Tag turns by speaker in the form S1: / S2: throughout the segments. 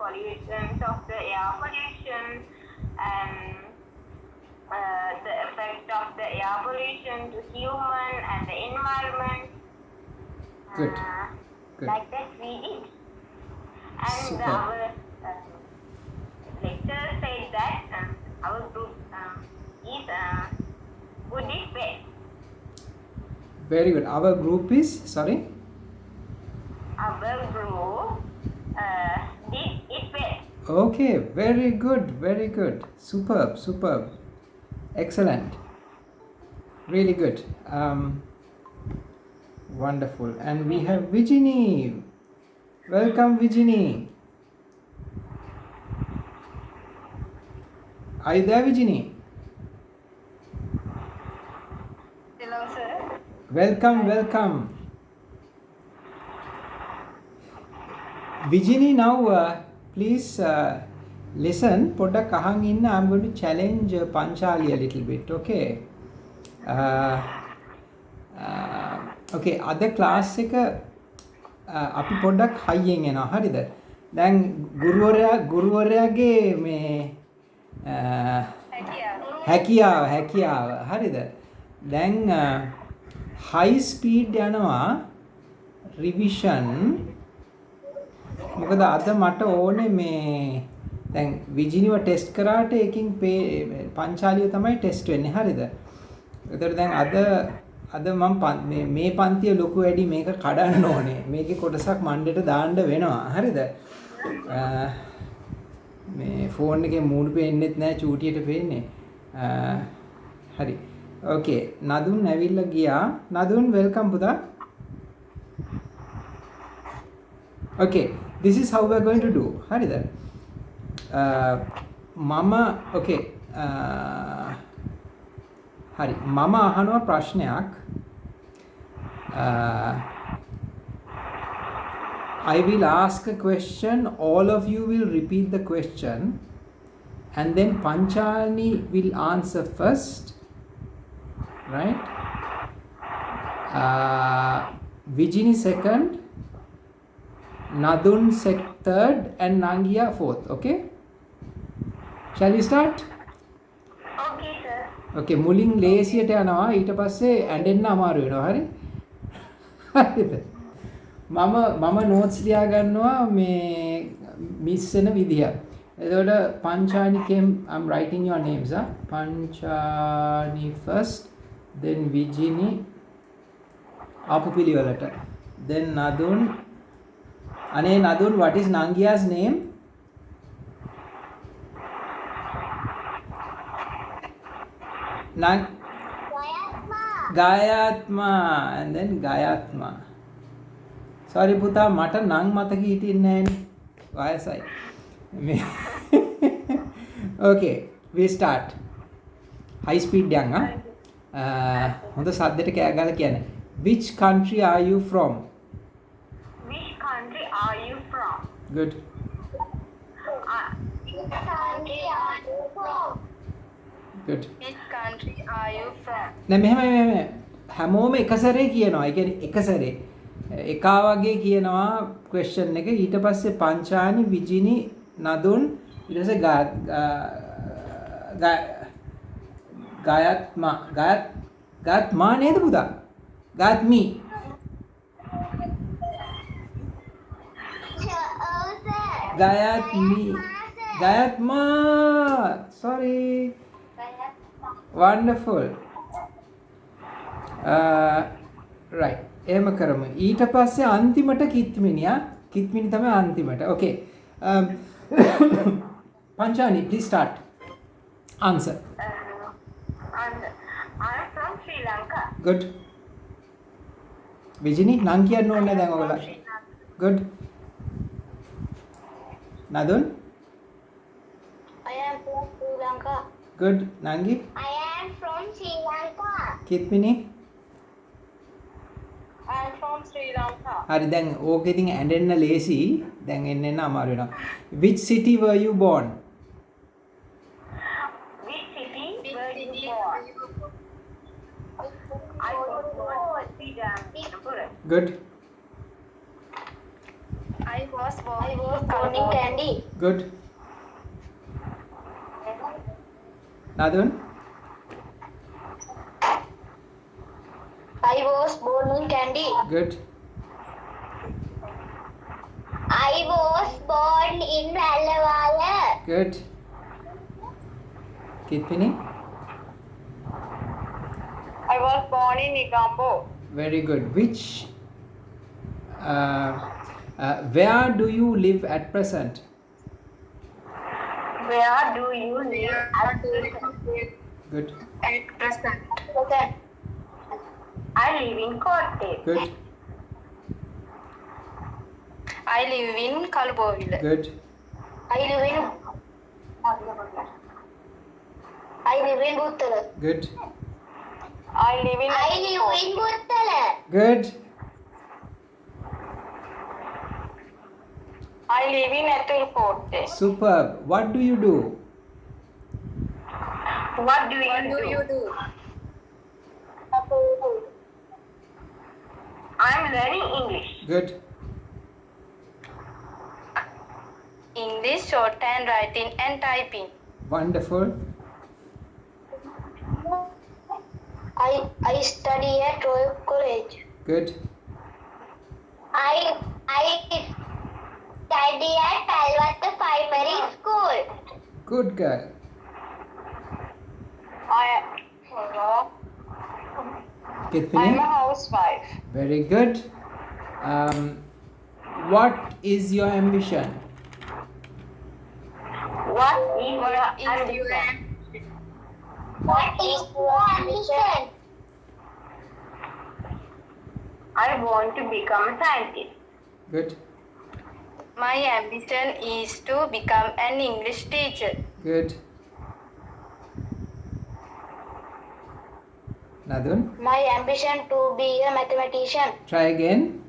S1: pollutions of the air pollution and the effect of the air pollution to human and the environment.
S2: Good. Good.
S1: Like that we did. And
S2: Super.
S1: our lecturer said that our group is good is best.
S2: Very good. Our group is, sorry?
S1: Our group did it best.
S2: Okay, very good, very good. Superb, superb. Excellent. Really good. Wonderful. And we have Vijini. Welcome, Vijini. Are you there, Vijini?
S1: Hello, sir.
S2: Welcome, welcome. Vijini, now please listen. Podak ahan inna. I'm going to challenge Panchali a little bit. Okay. Okay. Other class එක අපි පොඩ්ඩක් හයියෙන් එනවා. හරිද? දැන් ගුරුවරයාගේ මේ හැකියාව හරිද? දැන් high speed යනවා revision. මොකද අද මට ඕනේ මේ දැන් විජිනිව ටෙස්ට් කරාට එකකින් පංචාලිය තමයි ටෙස්ට් වෙන්නේ හරිද? ඒතර දැන් අද මම මේ පන්තිය ලොකු වැඩි මේක කඩන්න ඕනේ. මේකේ කොටසක් මණ්ඩේට දාන්න වෙනවා. හරිද? මේ ෆෝන් එකේ මූඩ් පේන්නෙත් නැහැ චූටියට පේන්නේ. හරි. Okay. නදුන් ඇවිල්ලා ගියා. නදුන් welcome පුතා. Okay. This is how we are going to do. හරිද? මම okay. හරි. මම අහනවා ප්‍රශ්නයක්. I will ask a question. All of you will repeat the question. And then Panchali will answer first. Right? Vijini second. Nadun third. And Nangia fourth. Okay? Shall we start?
S1: Okay, sir.
S2: Okay, මුලින් ලේසියට යනවා ඊට පස්සේ ඇඬෙන්න අමාරු වෙනවා හරි හරිද මම notes ලියා ගන්නවා මේ මිස් වෙන විදිය එතකොට පංචානි came I'm writing your names පංචානි first then Vijini ආපු පිළිවෙලට then Nadun අනේ Nadun what is Nangia's name Gayatma and then Gayatma. Sorry පුතා මට නම් මතක හිටින්නේ නැහැ නේ. Okay, we start. High speed යන්න. හොඳ සද්දෙට කෑ ගහලා කියන්න. Which country are you from?
S1: Which country are you from?
S2: Good.
S1: Which country are you from?
S2: Good.
S1: Which country are you from?
S2: නෑ මෙහෙම හැමෝම එක සැරේ කියනවා. ඒ කියන්නේ එක සැරේ එකා වගේ කියනවා question එක. ඊට පස්සේ පංචානි විජිනි නදුන් ඊට පස්සේ ගායත්මා නේද පුතා? ගාත්මි. ගායත්මා. Sorry. Wonderful. Right. එහෙම කරමු. ඊට පස්සේ අන්තිමට කිත්මිනියා. කිත්මිනි තමයි අන්තිමට. Okay. Panchani, please start. Answer.
S1: I'm from Sri Lanka.
S2: Good. Vijini, නම් කියන්න ඕනේ දැන් ඔයගොල්ලෝ. Good. Nadun?
S1: I am from Sri Lanka.
S2: Good. Nangi?
S1: I am from Sri Lanka.
S2: Kitmini?
S1: I am from Sri Lanka.
S2: හරි දැන් ඕක ඉතින් ඇඬෙන්න ලේසි. දැන් එන්න අමාරු වෙනවා. Which city were you born?
S1: Which city were you born? I was born in Sri Lanka.
S2: Good.
S1: I
S3: I was born in
S1: Morning candy.
S2: Good. Another one?
S1: I was born in candy.
S2: Good.
S1: I was born in Valawala.
S2: Good. Kitpini?
S3: I was born in Negombo.
S2: Very good. Where do you live at present?
S1: Where do you live at
S2: Good.
S3: present?
S1: present? I live in Kotte.
S2: Good.
S3: I live in Kaluboville.
S2: Good.
S1: I live in Buttala.
S2: Good.
S3: I live in
S1: Buttala.
S2: Good.
S3: I live in Ethurkote.
S2: Superb. What do you do?
S1: What do
S3: What do you do?
S1: I'm learning English.
S2: Good.
S3: English, shorthand, writing and typing.
S2: Wonderful.
S1: I study at Royal College.
S2: Good.
S1: I study at Palwatta Primary School.
S2: Good girl. Kitpini?
S3: I'm a housewife.
S2: Very good. What is your ambition?
S1: What is
S3: What
S1: your
S3: is your
S1: ambition? What is your ambition? I want to become a scientist.
S2: Good.
S3: My ambition is to become an English teacher.
S2: Good. Another one.
S1: My ambition to be a mathematician.
S2: Try again.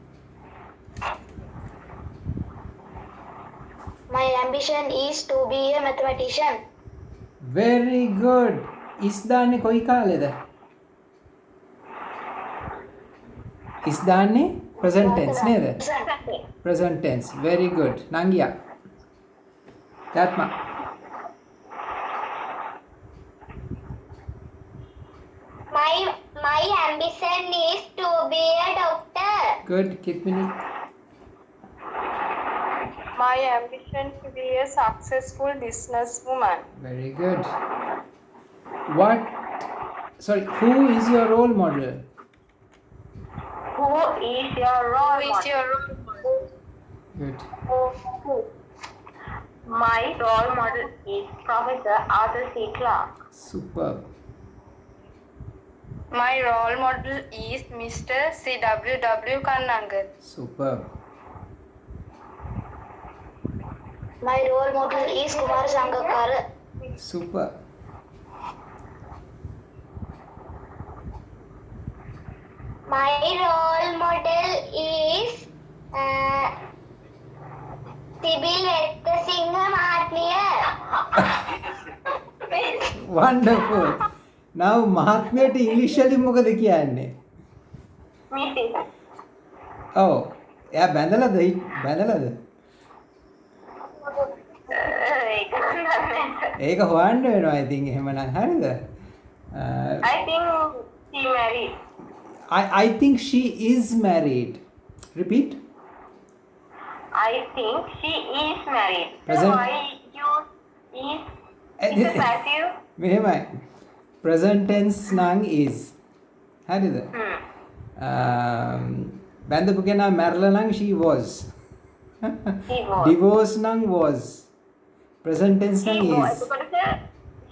S1: My ambition is to be a mathematician.
S2: Very good. ඉස්දාන්නේ කොයි කාලෙද? ඉස්දාන්නේ present tense නේද? Present tense. Very good. නංගියා. තාත්මා.
S1: My ambition is to be a doctor.
S2: Good. Kitpini.
S3: My ambition to be a successful businesswoman.
S2: Very good. Who is your role model?
S1: Who is your role
S3: Who is
S1: model?
S3: your role model?
S2: Good.
S1: My role model is Professor Arthur C. Clarke.
S2: Superb.
S3: My role model is Mr. C.W.W. Kannangan.
S2: Superb.
S1: My role model is Kumar Sangakkara.
S2: Superb.
S1: My role model is Sibil Vetkasinghe Mahatmiya.
S2: Wonderful. Now මහත්මයට ඉංග්‍රීසි වලින් මොකද කියන්නේ?
S1: Mrs.
S2: ඔව්. එයා බැඳලාද? බැඳලාද? ඒක හොයන්න වෙනවා ඉතින් එහෙමනම් හරිද?
S1: I think she married.
S2: I think she is married. Repeat.
S1: I think she is married.
S2: Present.
S1: So why you is it's a passive?
S2: මෙහෙමයි. Present tense නම් is. හරිද? බැඳපු කෙනා මැරලා නම් she was.
S1: She was.
S2: Divorce නම් was. Present tense නම් is.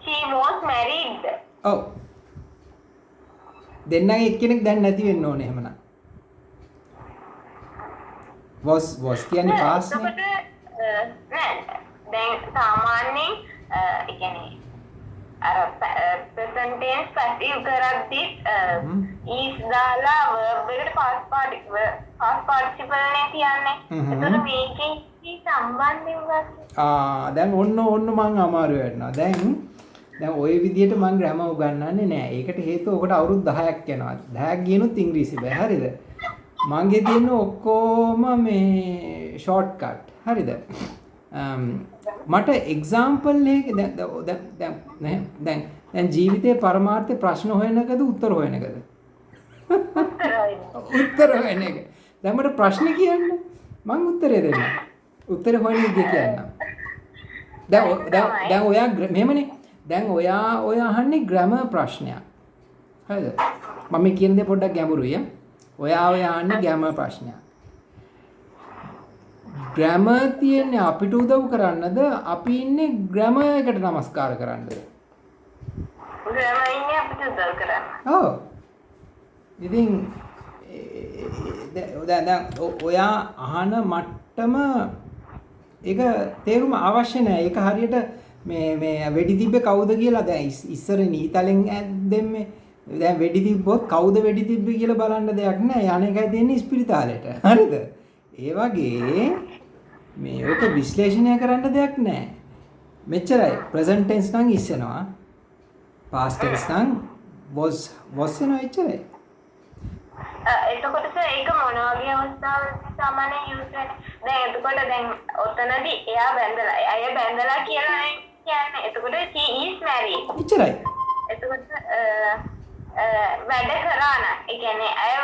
S1: She was married.
S2: ඔව්. දෙන්නගේ එක්කෙනෙක් දැන් නැති වෙන්න ඕනේ එහෙමනම්. was කියන්නේ past නේ.
S1: නෑ දැන් සාමාන්‍යයෙන් ඒ කියන්නේ අර present tense passive කරද්දි is දාලා verb එකට past participle නේ කියන්නේ. ඒතර මේකේ සම්බන්ධය මොකක්ද?
S2: දැන් ඔන්න මං අමාරු වෙනවා. දැන් ওই විදිහට මං ග්‍රැමර් උගන්වන්නේ නෑ. ඒකට හේතුව ඔකට අවුරුදු 10ක් යනවා. 10ක් ගියනොත් ඉංග්‍රීසි බෑ. හරිද? මගේ තියෙන ඔක්කොම මේ ෂෝට්කට් හරිද මට එක්සාම්පල් එක දැන් ජීවිතයේ පරමාර්ථය ප්‍රශ්න හොයන එකද උත්තර හොයන එකද උත්තර හොයන එක දැන් මට ප්‍රශ්න කියන්න මං උත්තරේ දෙන්න උත්තර හොයන විදිය කියන්න දැන් ඔයා මෙහෙමනේ දැන් ඔය අහන්නේ ග්‍රැමර් ප්‍රශ්නයක් හරිද මම කියන දේ පොඩ්ඩක් ගැඹුරුයි ඔයා අහන්නේ ග්‍රැමර් ප්‍රශ්නයක් ග්‍රැමර් තියෙන්නේ අපිට උදව් කරන්නද අපි ඉන්නේ ග්‍රැමර් එකට නමස්කාර කරන්නද
S1: ග්‍රැමර් ඉන්නේ අපිට උදව් කරන්න.
S2: ඔව් ඉතින් දැන් ඔයා අහන මට්ටම ඒක තේරුම අවශ්‍ය නැහැ. ඒක හරියට මේ වෙඩි තිබ්බේ කවුද කියලා දැන් ඉස්සර නීතලෙන් දෙන්නේ. දැන් වෙඩි තිබ්බොත් කවුද වෙඩි තිබ්බේ කියලා බලන්න දෙයක් නැහැ. යන එකයි දෙන්නේ ඉස්පිරිතාලෙට. හරිද? ඒ වගේ මේ ඔක විශ්ලේෂණය කරන්න දෙයක් නැහැ. මෙච්චරයි. present tense නම් ඉස්සෙනවා. past tense නම් was වෙනවා එච්චරයි.
S1: එතකොට සර් ඒක මොන වගේ අවස්ථාවලදී සාමාන්‍යයෙන් යූස් වෙන්නේ? දැන් එතකොට දැන් ඔතනදී එයා බැඳලා අය බැඳලා කියලා කියන්නේ. එතකොට she is married.
S2: එච්චරයි.
S1: එතකොට වැඩ කරා නම් ඒ කියන්නේ අය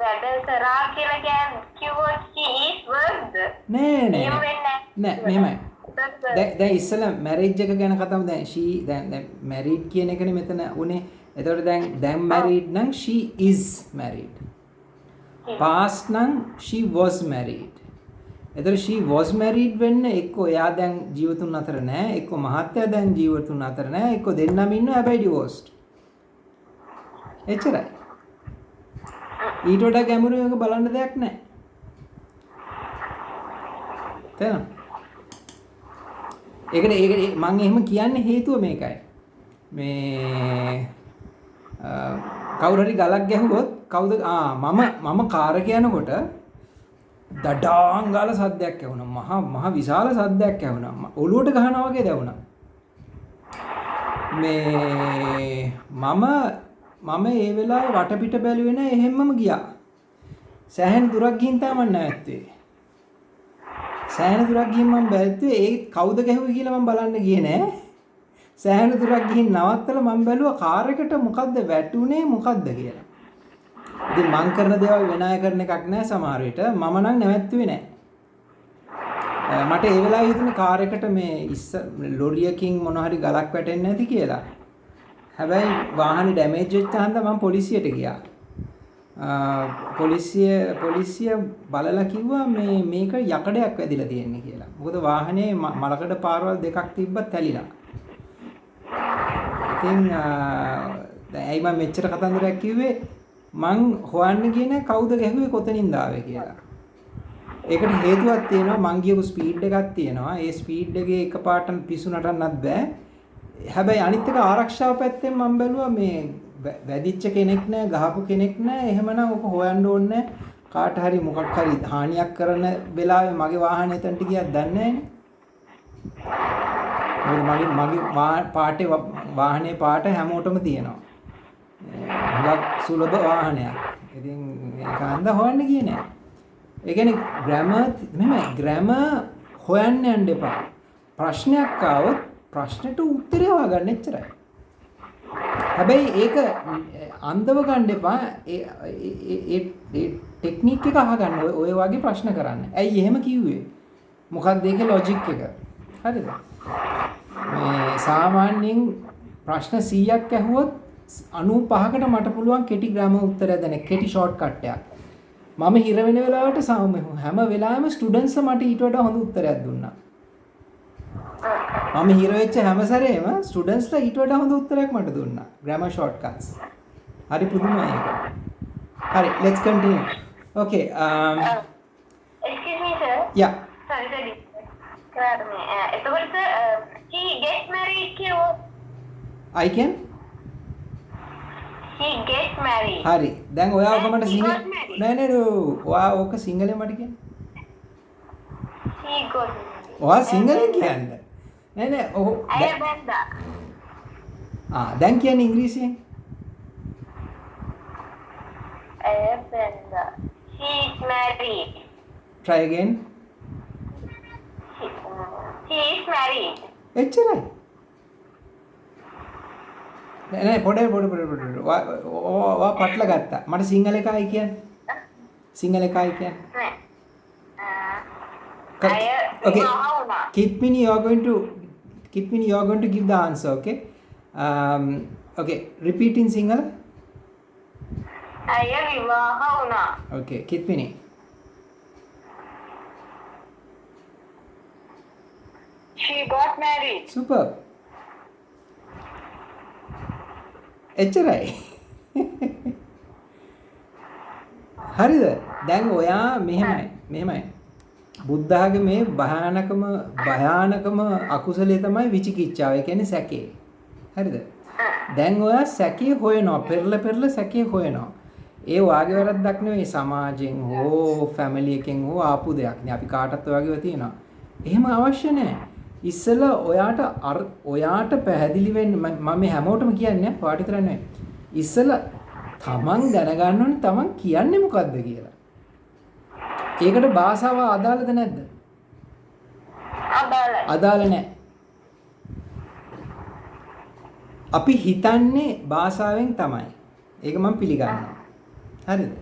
S1: වැඩ කරා කියලා කිව්වොත් she is worked.
S2: නෑ මෙහෙමයි. දැන් ඉස්සෙල්ලා මැරේජ් එක ගැන කතාව දැන් she දැන් මැරීඩ් කියන එකනේ මෙතන උනේ. එතකොට දැන් මැරීඩ් නම් she is married. past නම් she was married. එතකොට she was married වෙන්න එක්ක එයා දැන් ජීවතුන් අතර නැහැ, එක්ක මහත්තයා දැන් ජීවතුන් අතර නැහැ, එක්ක දෙන්නම ඉන්නවා හැබැයි divorced. එච්චරයි. ඊට වඩා ගැඹුරු එක බලන්න දෙයක් නැහැ. තේරෙනවද? ඒකට මම එහෙම කියන්නේ හේතුව මේකයි. මේ කවුරු හරි ගලක් ගැහුවොත් කවුද මම කාර් එක යනකොට දඩාන් ගාලා සද්දයක් ඇහුණා. මහ විශාල සද්දයක් ඇහුණා. ඔලුවට ගහනවා වගේ දැවුණා. මේ මම ඒ වෙලාවේ වටපිට බැලුවේ නැහැ එහෙම්මම ගියා. සෑහෙන දුරක් ගිහින් තමයි මම නැවැත්තුවේ. සෑහෙන දුරක් ගිහින් මම බැලුවේ ඒ කවුද ගැහුවේ කියලා මම බලන්න ගියේ නෑ. සෑහෙන දුරක් ගිහින් නවත්තලා මම බැලුවා කාර් එකට මොකද්ද වැටුනේ මොකද්ද කියලා. ඉතින් මං කරන දේවල් වෙන අය කරන එකක් නෑ සමහර විට. මම නම් නැවැත්තුවේ නෑ. මට ඒ වෙලාවේ හිතුනේ කාර් එකට මේ ලොරියකින් මොන හරි ගලක් වැටෙන්නේ නැති කියලා. හැබැයි වාහනේ ඩැමේජ් වෙච්ච හන්ද මම පොලිසියට ගියා. පොලිසිය බලලා කිව්වා මේක යකඩයක් වැදිලා තියෙන්නේ කියලා. මොකද වාහනේ මලකඩ පාරවල් දෙකක් තිබ්බත් ඇලිලා. ඉතින් ඇයි මම මෙච්චර කතන්දරයක් කිව්වේ? මං හොයන්න ගියේ නෑ කවුද ගැහුවේ කොතනින්ද ආවේ කියලා. ඒකට හේතුවක් තියෙනවා මං ගියපු ස්පීඩ් එකක් තියෙනවා. ඒ ස්පීඩ් එකේ එකපාරට පිස්සු නටන්නත් බෑ. හැබැයි අනිත් එක ආරක්ෂාව පැත්තෙන් මම බැලුවා මේ වැදිච්ච කෙනෙක් නෑ ගහපු කෙනෙක් නෑ එහෙමනම් ඔක හොයන්න ඕනේ කාට හරි මොකක් හරි හානියක් කරන වෙලාවේ මගේ වාහනේ එතනට ගියත් දන්නේ නෑනේ. මගේ පාටේ වාහනේ පාට හැමෝටම තියෙනවා. හුඟක් සුලභ වාහනයක්. ඉතින් ඒක හන්ද හොයන්න ගියේ නෑ. ඒ කියන්නේ ග්‍රැමර් හොයන්න යන්න එපා. ප්‍රශ්නයක් ආවොත් ප්‍රශ්නෙට උත්තරය හොයාගන්න එච්චරයි. හැබැයි ඒක අන්දව ගන්න එපා. ඒ ටෙක්නික් එක අහගන්න. ඔය වගේ ප්‍රශ්න කරන්න. ඇයි එහෙම කිව්වේ? මොකක්ද ඒකේ ලොජික් එක? හරිද? මේ සාමාන්‍යයෙන් ප්‍රශ්න 100ක් ඇහුවොත් 95කට මට පුළුවන් කෙටි ග්‍රැමර් උත්තරය දෙන්න. කෙටි ෂෝට්කට් එකක්. මම හිර වෙන වෙලාවට හැම වෙලාවෙම ස්ටුඩන්ට්ස් මට ඊට වඩා හොඳ උත්තරයක් දුන්නා. මම හිර වෙච්ච හැම සැරේම ස්ටුඩන්ට්ස්ලා ඊට වඩා හොඳ උත්තරයක් මට දුන්නා. grammar shortcuts. හරි පුදුමයි ඒක. හරි, let's continue. Okay.
S1: Excuse me, sir.
S2: Yeah.
S1: Sorry, sorry. එතකොට he gets married කියෝ.
S2: I can?
S1: He gets married.
S2: හරි. දැන් ඔයා ඔක මට
S1: He
S2: සිංහල
S1: got married.
S2: නෑ ඔයා ඕක සිංහලෙන් මට කියන්න.
S1: He got married.
S2: ඔයා සිංහලෙන් කියන්න. නෑ ඔහු
S1: අය බැඳා.
S2: දැන් කියන්නේ ඉංග්‍රීසියෙන්.
S1: අය බැඳා. She is married.
S2: try again.
S1: She is married.
S2: එච්චරයි. නෑ පොඩ වා පටල ගත්තා. මට සිංහල එකයි කියන්නේ. සිංහල එකයි කියන්නේ. Okay. Kitmini, you are going to give the answer, okay? Okay, repeat in Sinhala.
S1: Aya vivaha una.
S2: Okay, Kitmini.
S1: She got married.
S2: Superb. එච්චරයි. හරිද? දැන් ඔයා මෙහෙමයි. බුද්ධ ආගමේ භයානකම අකුසලයේ තමයි විචිකිච්ඡාව. ඒ කියන්නේ සැකේ. හරිද? දැන් ඔයා සැකේ හොයනවා. පෙරලා සැකේ හොයනවා. ඒ වාගේ වැරද්දක් නෙවෙයි සමාජයෙන් හෝ ෆැමිලි එකෙන් හෝ ආපු දෙයක් නේ. අපි කාටත් ඔයගෙව තියෙනවා. එහෙම අවශ්‍ය නැහැ. ඉස්සෙල්ලා ඔයාට පැහැදිලි වෙන්න මම මේ හැමෝටම කියන්නේ ඔයාට විතර නෙවෙයි. ඉස්සෙල්ලා තමන් දැනගන්න ඕනේ තමන් කියන්නේ මොකද්ද කියලා. ඒකට භාෂාව අදාළද නැද්ද? අදාළ නැහැ. අපි හිතන්නේ භාෂාවෙන් තමයි. ඒක මම පිළිගන්නවා. හරිද?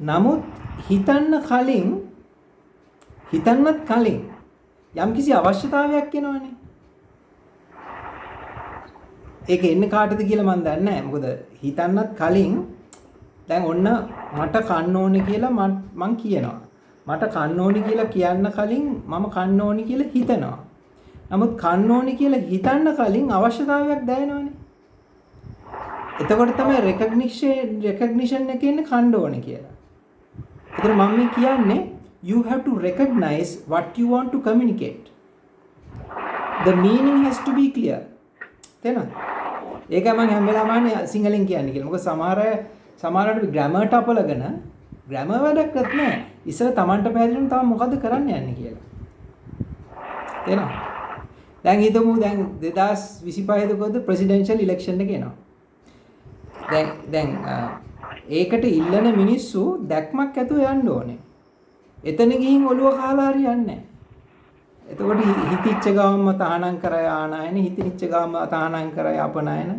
S2: නමුත් හිතන්නත් කලින් යම්කිසි අවශ්‍යතාවයක් එනවනේ. ඒක එන්නේ කාටද කියලා මම දන්නේ නැහැ. මොකද හිතන්නත් කලින් දැන් ඔන්න මට කන්න ඕනේ කියලා මං කියනවා. මට කන්න ඕනේ කියලා කියන්න කලින් මම කන්න ඕනේ කියලා හිතනවා. නමුත් කන්න ඕනේ කියලා හිතන්න කලින් අවශ්‍යතාවයක් දැනෙනවනේ. එතකොට තමයි recognition එකේ ඉන්නේ කන්න ඕනේ කියලා. ඒතර මම මේ කියන්නේ you have to recognize what you want to communicate. The meaning has to be clear. තේරෙනවද? ඒක මම හැම වෙලාවම සිංහලෙන් කියන්නේ කියලා. මොකද සමහරවිට grammar ට අපලගෙන grammar වැඩක්වත් නැහැ. ඉස්සර Tamanට පැහැදිලිවම තව මොකද්ද කරන්න යන්නේ කියලා. තේරෙනවද? දැන් හිතමු දැන් 2025 දකෝද presidential election එක එනවා. දැන් ඒකට ඉල්ලන මිනිස්සු දැක්මක් ඇතුව යන්න ඕනේ. එතන ගිහින් ඔළුව කාලා හරියන්නේ නැහැ. එතකොට හිතිච්ච ගාමම තහනම් කරය ආනායන, හිතිච්ච ගාමම තහනම් කරය අපනායන,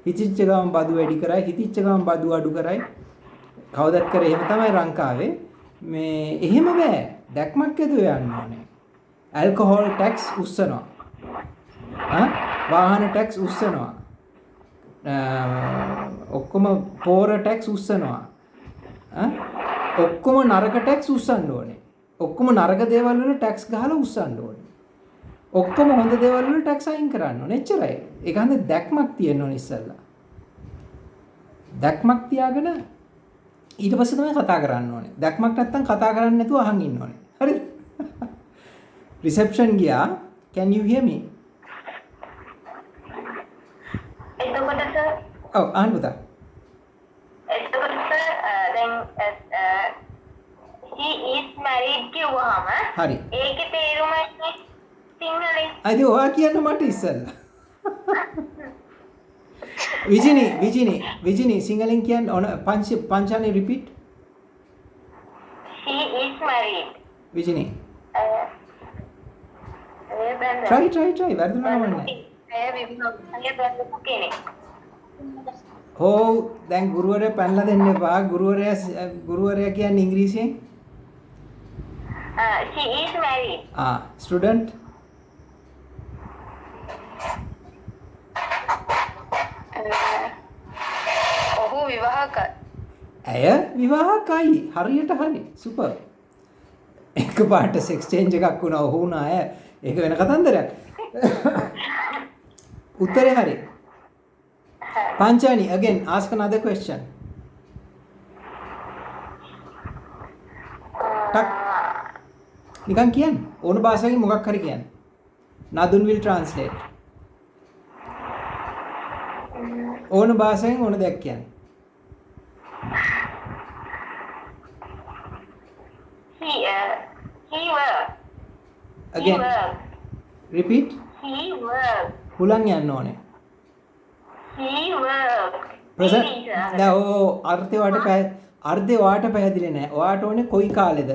S2: හිතිච්ච ගාමම බදු වැඩි කරයි, හිතිච්ච ගාමම බදු අඩු කරයි. කවදත් කරේ එහෙම තමයි ලංකාවේ. මේ එහෙම බෑ. දැක්මක් ඇතුව යන්න ඕනේ. ඇල්කොහොල් ටැක්ස් උස්සනවා. වාහන ටැක්ස් උස්සනවා. ඔක්කොම පෝර ටැක්ස් උස්සනවා. ඔක්කොම නරක ටැක්ස් උස්සන්න ඕනේ. ඔක්කොම නරක දේවල් වල ටැක්ස් ගහලා උස්සන්න ඕනේ. ඔක්කොම හොඳ දේවල් වල ටැක්ස් අයින් කරන්න ඕනේ. එච්චරයි. ඒක හන්ද දැක්මක් තියෙන්න ඕනේ ඉස්සල්ලා. දැක්මක් තියාගෙන ඊට පස්සේ තමයි කතා කරන්න ඕනේ. දැක්මක් නැත්තම් කතා කරන්නේ නැතුව අහන් ඉන්න ඕනේ. හරිද? රිසෙප්ෂන් ගියා. Can you hear me?
S1: එතකොට සර්
S2: ඔව් අහන්න පුතා.
S1: එතකොට සර් දැන් he is married කිව්වහම
S2: හරි.
S1: ඒකේ තේරුම සිංහලෙන්
S2: අද ඔයා කියන්න මට ඉස්සෙල්ලා. විජිනි සිංහලෙන් කියන්න ඕන පංචානේ repeat.
S1: he is married.
S2: විජිනි.
S1: try.
S2: වැරදුනා නෑ.
S1: අය බැලුවා කෙනෙක්.
S2: ඔව් දැන් ගුරුවරයා පැනලා දෙන්න එපා. ගුරුවරයා කියන්නේ ඉංග්‍රීසියෙන්
S1: she is married.
S2: ස්ටුඩන්ට්
S3: ඔහු විවාහකයි.
S2: ඇය විවාහකයි. හරියට හරි. සුපර්. එකපාරට සෙක්ස් චේන්ජ් එකක් වුණා. ඔහු වුණා අය. ඒක වෙන කතන්දරයක්. උත්තරේ හරි. Panchani, again, ask another question. Tak. නිකන් කියන්න. ඕන භාෂාවකින් මොකක් හරි කියන්න. Nadun will translate. ඕන භාෂාවෙන් ඕන දෙයක් කියන්න.
S1: He work.
S2: Again. Repeat.
S1: He work.
S2: හුලං යන්න ඕනේ.
S1: He work.
S2: ප්‍රසන්ට් දැන් අර්ථය වාට පැහැදිලි නැහැ. ඔයාට ඕනේ කොයි කාලෙද?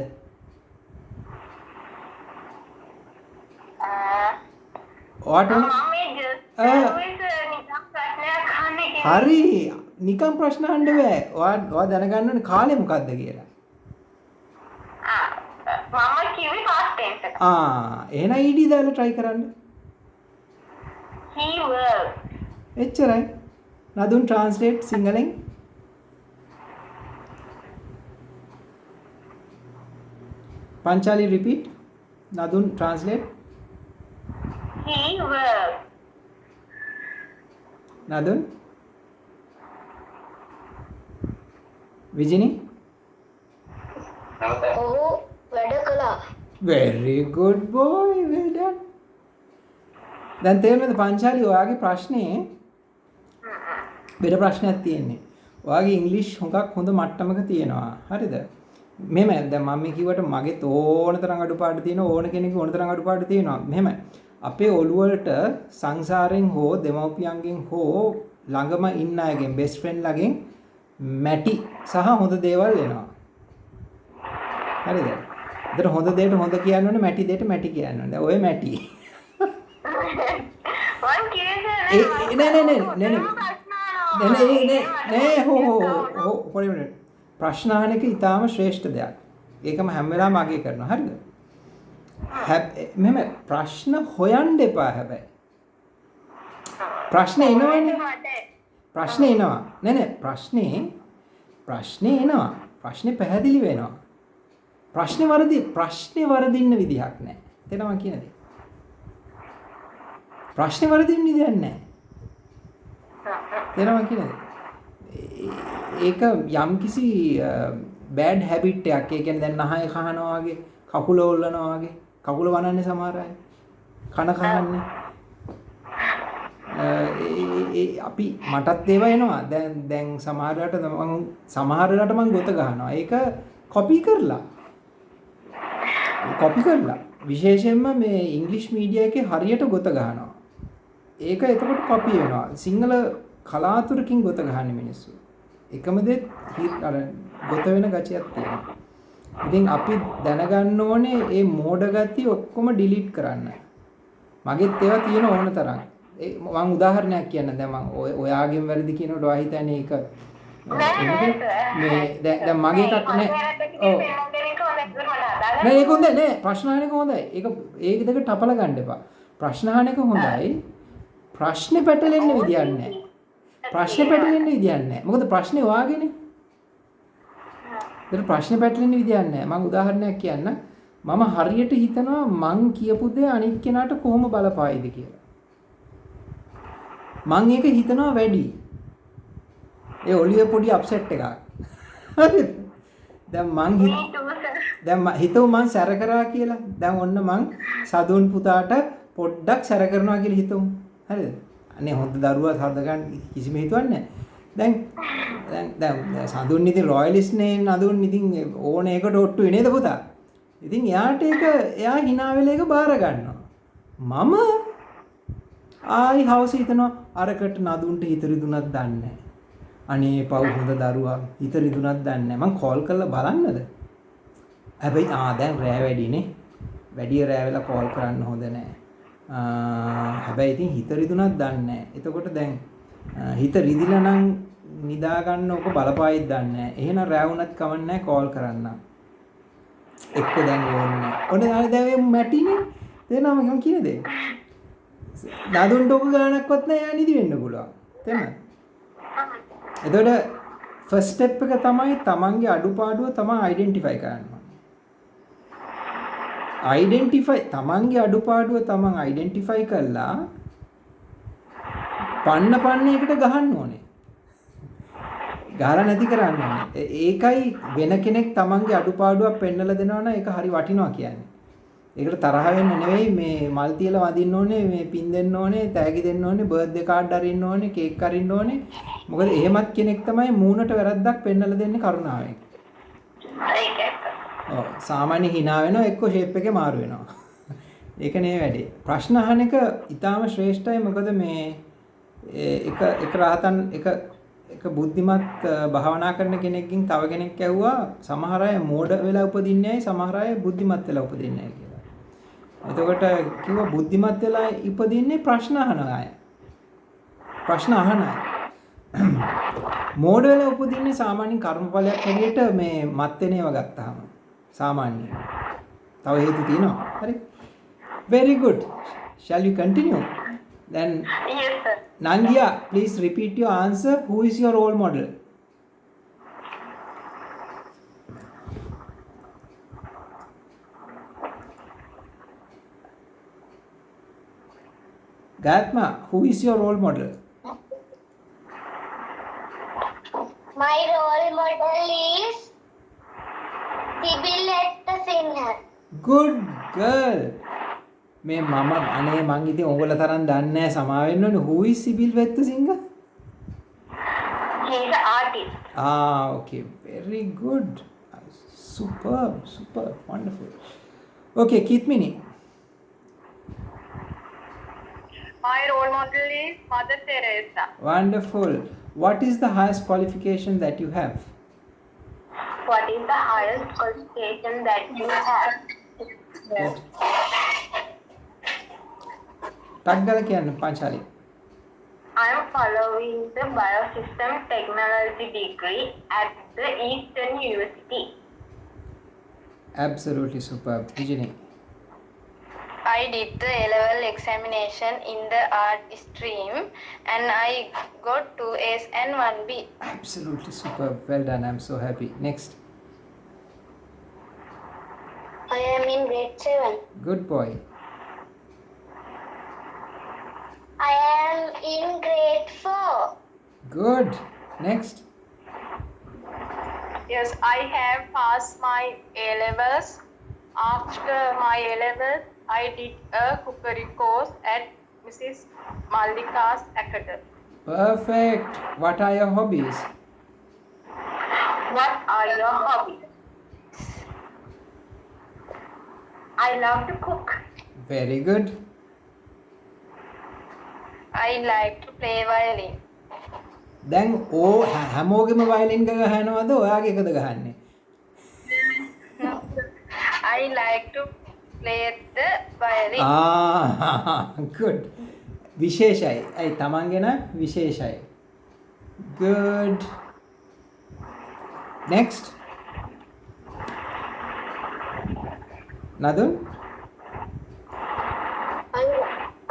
S2: ඔයාට ඕන
S1: මම මේ just always නිකන් ප්‍රශ්නයක් අහන්නේ කියලා.
S2: හරි නිකන් ප්‍රශ්න අහන්න බෑ. ඔයා දැනගන්න ඕනේ කාලේ මොකද්ද කියලා.
S1: මම කිව්වේ past tense එක.
S2: එහෙනම් ed දාලා try කරන්න.
S1: He worked.
S2: එච්චරයි. නදුන් translate සිංහලෙන්. පංචාලි repeat. Nadun translate.
S1: He worked.
S2: Nadun. විජිනි.
S3: ඔහු වැඩ කළා.
S2: very good boy, well done. දැන් තේරෙනවද පංචාලි ඔයාගේ ප්‍රශ්නේ වෙන ප්‍රශ්නයක් තියෙන්නේ. ඔයාගේ ඉංග්‍රීසි හුඟක් හොඳ මට්ටමක තියෙනවා. හරිද? මෙහෙම දැන් මම මේ කිව්වට මගේ ඕන තරම් අඩුපාඩු තියෙනවා ඕන කෙනෙකුගේ ඕන තරම් අඩුපාඩු තියෙනවා. මෙහෙම අපේ ඔළුව වලට සංසාරයෙන් හෝ දෙමව්පියන්ගෙන් හෝ ළඟම ඉන්න අයගෙන් බෙස්ට් ෆ්‍රෙන්ඩ් ළගෙන් මැටි සහ හොඳ දේවල් එනවා. හරිද? ඒතර හොඳ දෙයට හොඳ කියන්න ඕනේ මැටි දෙයට මැටි කියන්න ඕනේ. දැන් ඔය මැටි.
S1: මං කියන්නේ
S2: නෑ හෝ පොඩි ප්‍රශ්න අහන එක ඊටාම ශ්‍රේෂ්ඨ දෙයක්. ඒකම හැම වෙලාවෙම අගය කරනවා. හරිද? මෙහෙම ප්‍රශ්න හොයන්න එපා හැබැයි. ප්‍රශ්න එනවනේ. ප්‍රශ්න එනවා. නෑ ප්‍රශ්නේ එනවා. ප්‍රශ්නේ පැහැදිලි වෙනවා. ප්‍රශ්නේ වරදින්න විදිහක් නෑ. තේරෙනවද කියන දේ? ප්‍රශ්නේ වරදින්න විදිහක් නෑ. තේරෙනවද කියන දේ? ඒක යම්කිසි බෑඩ් හැබිට් එකක්. ඒ කියන්නේ දැන් නහය කහනවා වගේ, කකුල ඔල්ලනවා වගේ, කකුල වනන්නේ සමහර අය. කන කහන්නේ. අපි මටත් ඒවා එනවා. දැන් සමහර වෙලාවට මම ගොත ගන්නවා. ඒක කොපි කරලා. විශේෂයෙන්ම මේ ඉංග්‍රීසි මීඩියා එකේ හරියට ගොත ගන්නවා. ඒක එතකොට කොපි වෙනවා. සිංහල කලාතුරකින් ගොත ගහන්නේ මිනිස්සු. එකම දේ අර ගොත වෙන ගතියක් තියෙනවා. ඉතින් අපි දැනගන්න ඕනේ මේ මෝඩ ගති ඔක්කොම ඩිලීට් කරන්න. මගෙත් ඒවා තියෙන ඕන තරම්. මම උදාහරණයක් කියන්න. දැන් මම ඔයාගෙන් වැරදි කියනකොට ඔයා හිතන්නේ ඒක මේ දැන් මගේ එකක් නෑ. ඔව්. නෑ ඒක හොඳයි නෑ. ප්‍රශ්න අහන එක හොඳයි. ඒක දෙක टपල ගන්න එපා. ප්‍රශ්න අහන එක හොඳයි. ප්‍රශ්නේ පැටලෙන්න විදියක් නෑ. මොකද ප්‍රශ්නේ වාගේනේ. ඒතර ප්‍රශ්නේ පැටලෙන්න විදියක් නෑ. මම උදාහරණයක් කියන්න. මම හරියට හිතනවා මං කියපු දේ අනිත් කෙනාට කොහොම බලපායිද කියලා. මං ඒක හිතනවා වැඩි. ඒ ඔලිය පොඩි අප්සෙට් එකක්. හරිද? දැන් හිතුව මං සැර කරා කියලා. දැන් ඔන්න මං සදුන් පුතාට පොඩ්ඩක් සැර කරනවා කියලා හිතමු. හරිද? අනේ හොඳ දරුවා සද්ද ගන්න කිසිම හිතුවන්නේ නැහැ. දැන් සඳුන් ඉතින් රොයලිස්ට් නේ නඳුන් ඉතින් ඕන එකට ඔට්ටු නේද පුතා. ඉතින් එයා hina වෙලා ඒක බාර ගන්නවා. මම ආයි හවස හිතනවා අරකට නඳුන්ට හිත රිදුනක් දන්නේ නැහැ. අනේ පව් හොඳ දරුවා හිත රිදුනක් දන්නේ නැහැ. මං කෝල් කරලා බලන්නද? හැබැයි දැන් රෑ වැඩිනේ. වැඩි රෑ වෙලා කෝල් කරන්න හොඳ නැහැ. හැබැයි ඉතින් හිත රිදුනක් දන්නේ නැහැ. එතකොට දැන් හිත රිදිලා නම් නිදා ගන්න ඕක බලපායිද දන්නේ නැහැ. එහෙනම් රෑ වුණත් කමන්නේ නැහැ කෝල් කරන්න. එක්ක දැන් ඕනේ. ඔන්න දැන් මැටිනේ. තේරෙනවද මම කියන දේ? නදුන්ට ඔක ගානක්වත් නැහැ යා නිදි වෙන්න පුළුවන්. තේරෙනවද? එතකොට ෆස්ට් ස්ටෙප් එක තමයි තමන්ගේ අඩුපාඩුව තමන් අයිඩෙන්ටිෆයි කරන්න. තමන්ගේ අඩුපාඩුව තමන් අයිඩෙන්ටිෆයි කළා පන්න එකට ගහන්න ඕනේ. ගහලා නැති කරන්න ඕනේ. ඒකයි වෙන කෙනෙක් තමන්ගේ අඩුපාඩුවක් පෙන්නලා දෙනවා නම් ඒක හරි වටිනවා කියන්නේ. ඒකට තරහ වෙන්න නෙවෙයි මේ මල් තියලා වදින්න ඕනේ, මේ පින් දෙන්න ඕනේ, තෑගි දෙන්න ඕනේ, බර්ත්ඩේ කාඩ් අරින්න ඕනේ, කේක් අරින්න ඕනේ. මොකද එහෙමත් කෙනෙක් තමයි මූණට වැරද්දක් පෙන්නලා දෙන්නේ කරුණාවෙන්. ඔව් සාමාන්‍ය hina වෙනවා එක්ක ෂේප් එකේ මාරු වෙනවා. ඒක නේ වැඩේ. ප්‍රශ්න අහන එක ඊටාම ශ්‍රේෂ්ඨයි. මොකද මේ එක බුද්ධිමත් භාවනා කරන කෙනෙක්ගෙන් තව කෙනෙක් ඇහුවා සමහර අය මෝඩ වෙලා උපදින්නේ නැහැ, සමහර අය බුද්ධිමත් වෙලා උපදින්නේ නැහැ කියලා. එතකොට කිව්වා බුද්ධිමත් වෙලා ඉපදින්නේ ප්‍රශ්න අහන අය. ප්‍රශ්න අහන අය. මෝඩ වෙලා උපදින්නේ සාමාන්‍ය කර්මඵලයක් හැටියට මේ මත් වෙන ඒවා ගත්තාම. සාමාන්‍යයෙන්. තව හේතු තියෙනවා. හරි. Very good. Shall we continue? Then
S1: Yes, sir.
S2: Nangia, please repeat your answer. Who is your role model? Gatma, who is your role model?
S4: My role model is Sibyl Singh.
S2: Good girl. මේ මම අනේ මං ඉතින් ඕගොල්ලෝ තරම් දන්නේ නැහැ සමා වෙන්න ඕනේ. Who is Sibyl Singh?
S1: He is an artist.
S2: Ah, okay. Very good. Superb, superb, wonderful. Okay, Kitmini.
S3: My role model is Mother Teresa.
S2: Wonderful. What is the highest qualification that you have?
S1: What is the highest qualification that you have?
S2: ටග්ගල කියන්න පංචාලි.
S1: I am following the Biosystem Technology degree at the Eastern University.
S2: Absolutely superb. Vijini.
S3: I did the A-level examination in the art stream and I got 2 A's and 1 B.
S2: Absolutely superb. Well done. I'm so happy. Next.
S4: I am in grade 7.
S2: Good boy.
S4: I am in grade 4.
S2: Good. Next.
S3: Yes, I have passed my A-levels. After my A-levels, I did a cookery course at Mrs. Mallika's Academy.
S2: Perfect. What are your hobbies?
S1: What are your hobbies? I love to cook.
S2: Very good.
S3: I like to play violin.
S2: දැන් හැමෝගෙම violin එක ගහනවද ඔයාගේ එකද ගහන්නේ?
S3: I like to play the violin.
S2: good. විශේෂයි. අයි තමන්ගේ නම් විශේෂයි. Good. Next. Nadun?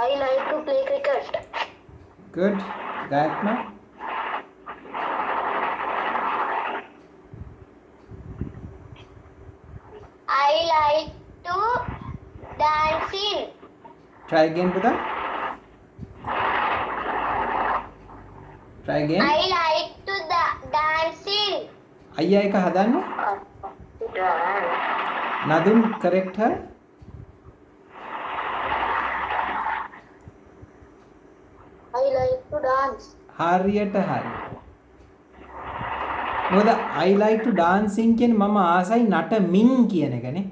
S4: I like to play cricket.
S2: Good. Gayatma?
S4: I like to dancing.
S2: Try again, Buddha. Try again.
S4: I like to dancing.
S2: අයියා එක හදන්න. Nadun, correct her.
S4: I like to dance.
S2: හරියට හරි. මොකද I like to dancing කියන්නේ මම ආසයි නටමින් කියන එකනේ.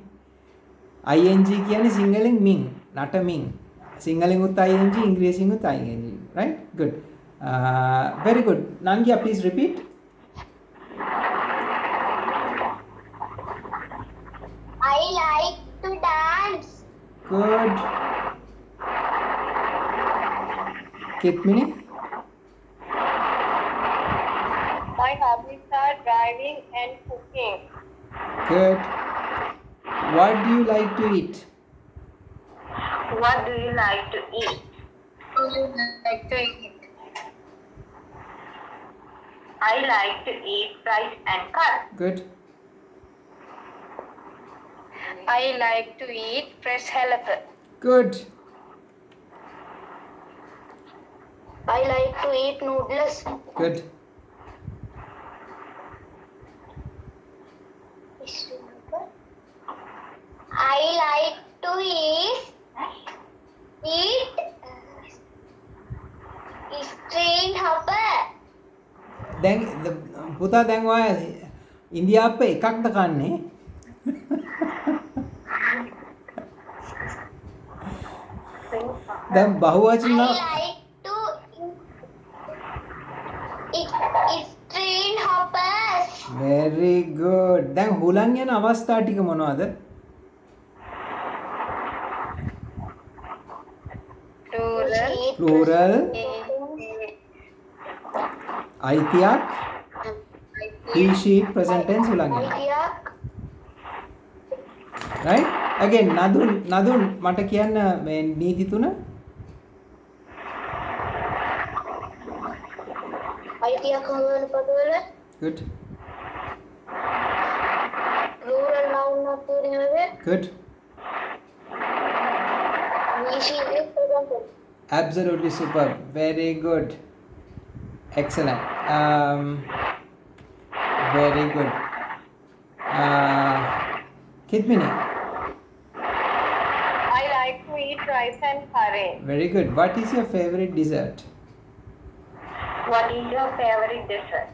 S2: ing කියන්නේ සිංහලෙන් මින් නටමින්. සිංහලෙන් උත් ing ඉංග්‍රීසියෙන් උත් ing. Right? Good. Very good. Nangia, please repeat.
S4: I like to dance.
S2: Good. Kitmini?
S3: My hobbies are driving and cooking.
S2: Good. What do you like to eat?
S1: What do you like to eat? I like to eat rice and curd.
S2: Good.
S3: I like to eat fresh halibut.
S2: Good.
S4: I like to eat noodles.
S2: Good.
S4: I like to eat string hopper.
S2: දැන් පුතා දැන් ඔය ඉන්දියාප්ප එකක්ද කන්නේ? දැන් බහුවචන
S4: I like to eat string hoppers.
S2: very good. දැන් හුලං යන අවස්ථා ටික මොනවද?
S3: Plural.
S2: plural අයිතියක් he she present tense උලංගන
S4: අයිතියක්
S2: right again නදුන් මට කියන්න මේ නීති තුන
S4: අයිතියක් හොඳවන පදවල
S2: good
S4: plural noun not තියෙනවද
S2: good
S4: he she is present
S2: absolutely superb very good excellent very good Kitmini
S3: I like to eat rice and curry.
S2: very good what is your favorite dessert
S1: What is your favorite dessert?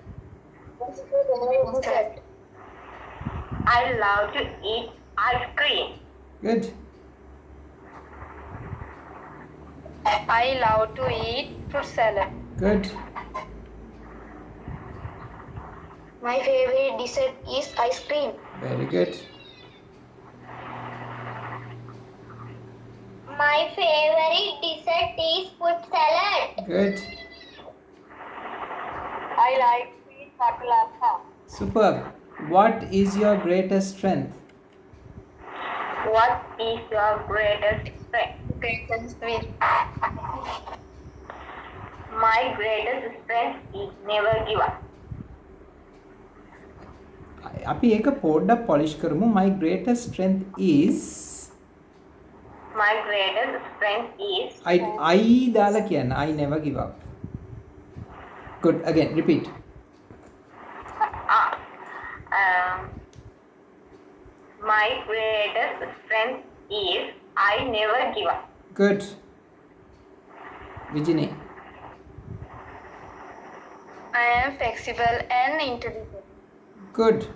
S1: I love to eat ice cream.
S2: good
S3: I love to eat fruit salad.
S2: good
S4: my favorite dessert is ice cream
S2: very good
S4: my favorite dessert is fruit salad
S2: good
S3: I like to eat baklava.
S2: superb what is your greatest strength
S1: What is your greatest strength? My greatest strength is never give up.
S2: අපි ඒක පොඩ්ඩක් polish කරමු my greatest strength is
S1: My greatest strength is
S2: I දාලා කියන්න I never give up good again repeat
S1: my greatest strength is I never give up.
S2: good Vijini
S3: I am flexible and intelligent.
S2: good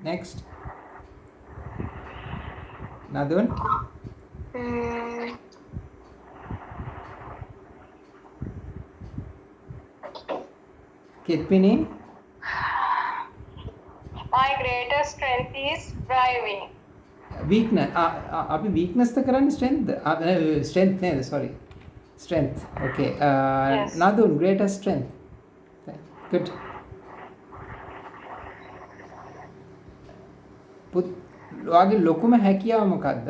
S2: next Nadun Kitpini
S3: My greatest strength is driving.
S2: weakness අපි weakness ද කරන්නේ strength strength නේද sorry strength okay
S3: Yes.
S2: Nadun greatest strength good ඔයාගේ ලොකුම හැකියාව මොකක්ද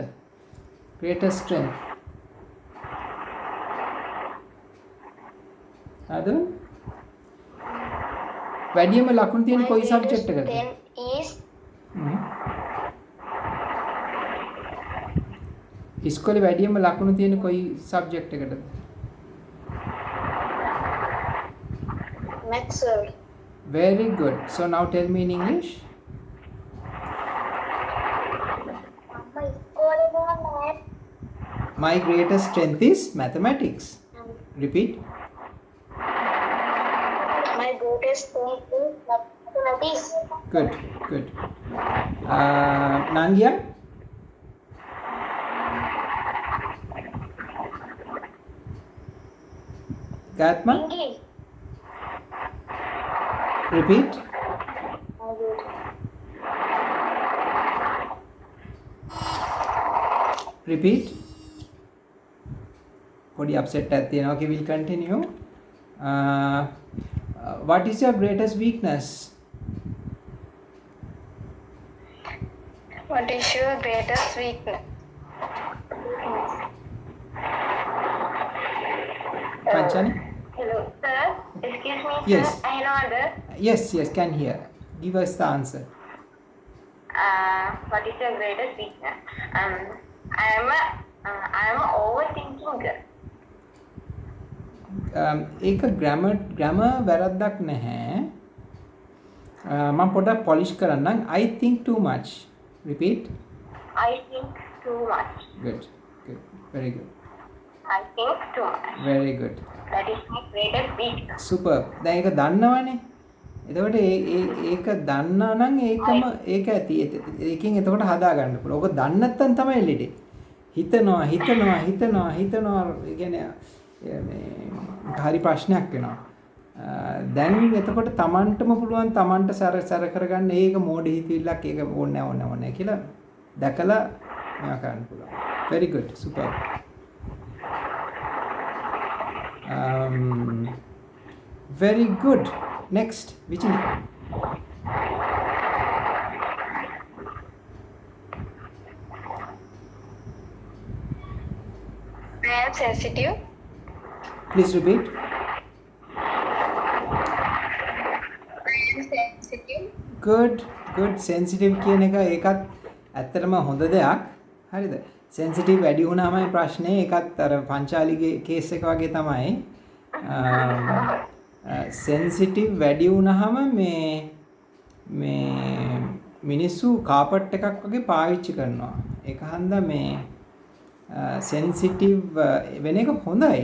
S2: greatest strength Nadun වැඩියම ලකුණු තියෙන
S4: my
S2: කොයි
S4: greatest
S2: subject එකද
S4: strength is
S2: ඉස්කෝලේ වැඩියම ලකුණු තියෙන කොයි subject එකටද
S4: maths sir
S2: very good so now tell me in English
S4: my school is math
S2: my greatest strength is mathematics repeat
S4: my greatest strength is mathematics
S2: good good Nangia Gatma
S4: English
S2: repeat
S4: my good
S2: repeat podi upset එකක් තියෙනවා okay we'll continue what is your greatest weakness
S3: What is your greatest weakness?
S2: Panchani
S1: Hello, sir. Excuse me,
S2: Yes.
S1: sir. I know the
S2: yes can hear give us the answer
S1: what is your greatest weakness? I am a overthinking girl.
S2: ඒක grammar වැරද්දක් නැහැ මම පොඩ්ඩක් polish කරන්නම් I think too much repeat
S1: I think too much.
S2: good very good
S1: I think too much.
S2: very good
S1: That is my greatest weakness.
S2: super දැන් ඒක දන්නවනේ එතකොට ඒක දන්නා නම් ඒක ඇති ඒකෙන් එතකොට හදා ගන්න පුළුවන්. ඔක දන්නේ නැත්නම් තමයි ලෙඩේ. හිතනවා ඒ කියන්නේ මේ හරි ප්‍රශ්නයක් වෙනවා. දැන් එතකොට Tamanටම පුළුවන් Tamanට සැර කරගන්න ඒක මෝඩ හිතවිල්ලක් ඒක ඕනේ නැහැ කියලා දැකලා මේවා කරන්න පුළුවන්. very good super Very good. Next, Vijay.
S4: I am sensitive.
S2: Please repeat.
S4: I am sensitive.
S2: Good. Sensitive කියන එක ඒකත් ඇත්තටම හොඳ දෙයක්. හරිද? sensitive වැඩි වුණාමයි ප්‍රශ්නේ. ඒකත් අර පංචාලිගේ කේස් එක වගේ තමයි. sensitive වැඩි වුණාම මේ මිනිස්සු කාපට් එකක් වගේ පාවිච්චි කරනවා. ඒක හන්දා මේ sensitive වෙන එක හොඳයි.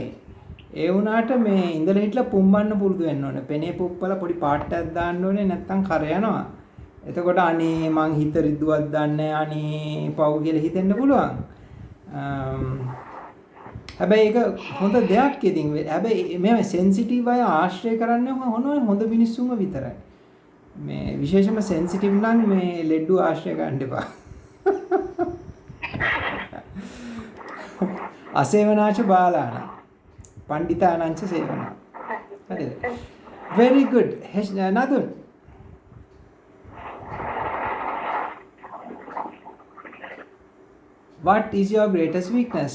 S2: ඒ වුණාට මේ ඉඳලා හිටලා පුම්බන්න පුරුදු වෙන්න ඕනේ. පෙනේ පුප්පලා පොඩි පාට්ටයක් දාන්න ඕනේ නැත්තම් කර යනවා. එතකොට අනේ මං හිත රිදුවක් දන්නේ අනේ පව් කියලා හිතෙන්න පුළුවන්. හැබැයි ඒක හොඳ දෙයක් ඉතින්. හැබැයි මේ සෙන්සිටිව් අය ආශ්‍රය කරන්නේ හොඳ මිනිස්සුන්ව විතරයි. මේ විශේෂම සෙන්සිටිව් නම් මේ ලෙඩ්ඩු ආශ්‍රය ගන්න එපා. අසේවනාච බාලාන පණ්ඩිතානංච සේවනා. හරිද? Very good. Nadun. What is your greatest weakness?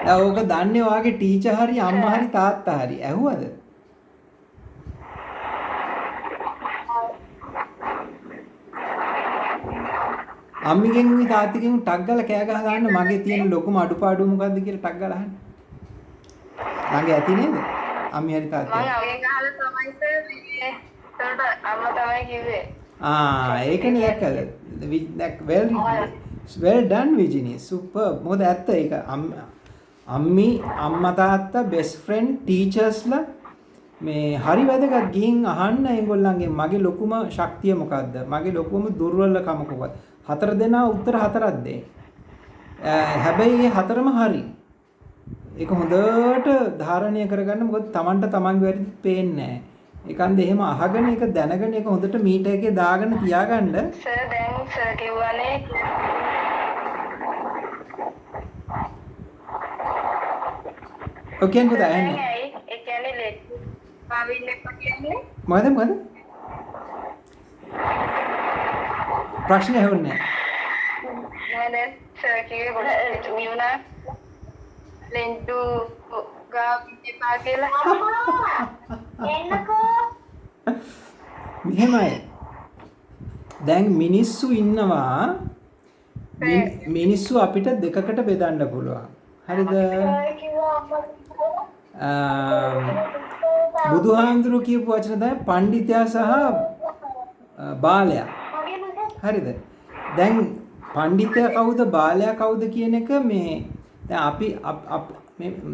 S2: දැන් ඕක දන්නේ ඔයාගේ ටීචර් හරි අම්මා හරි තාත්තා හරි ඇහුවද? අම්මිගෙන් උයි තාත්තිගෙන් ටක් ගාලා කෑ ගහ ගන්න මගේ තියෙන ලොකුම අඩුපාඩුව මොකද්ද කියලා ටක් ගාලා අහන්න. ළඟ ඇති නේද? අම්මි හරි තාත්තා.
S3: මම අගේ ගහලා තමයි සර් මේ ඒකට අම්මා තමයි කිව්වේ.
S2: ඒකනේ දැක්කද? well done Virginia. Super. මොකද ඇත්ත ඒක අම්මි අම්මා තාත්තා best friend teachersලා මේ හරි වැදගත් ගිහින් අහන්න ඒගොල්ලන්ගෙන් මගේ ලොකුම ශක්තිය මොකද්ද? මගේ ලොකුම දුර්වලකම මොකක්ද? හතර දෙනා උත්තර හතරක් දෙයි. හැබැයි මේ හතරම හරි. ඒක හොඳට ධාරණය කරගන්න මොකද Tamanට Tamanගේ වැරදි පේන්නේ නැහැ. ඒකන්ද එහෙම අහගෙන ඒක දැනගෙන ඒක හොඳට මීටර් එකේ දාගෙන තියාගන්න.
S3: සර් දැන් සර් කිව්වනේ
S2: ඔකෙන් කොහොමද ඇන්නේ?
S3: ඒ කියන්නේ ලෙඩ් පාවින්න එපා කියන්නේ
S2: මොකද? ප්‍රශ්නේ ඇහුන්නේ
S3: නේද සර් කිව්වේ ගොඩක් නියුණා ලෙන්ඩු ගාවින්න එපා කියලා
S1: එන්නකෝ.
S2: මෙහෙමයි. දැන් මිනිස්සු ඉන්නවා මිනිස්සු අපිට දෙකකට බෙදන්න පුළුවන්. හරිද? බුදුහාමුදුරුවෝ කියපු වචන තමයි පඬිතයා සහ බාලයා. හරිද? දැන් පඬිතයා කවුද බාලයා කවුද කියන එක මේ දැන් අපි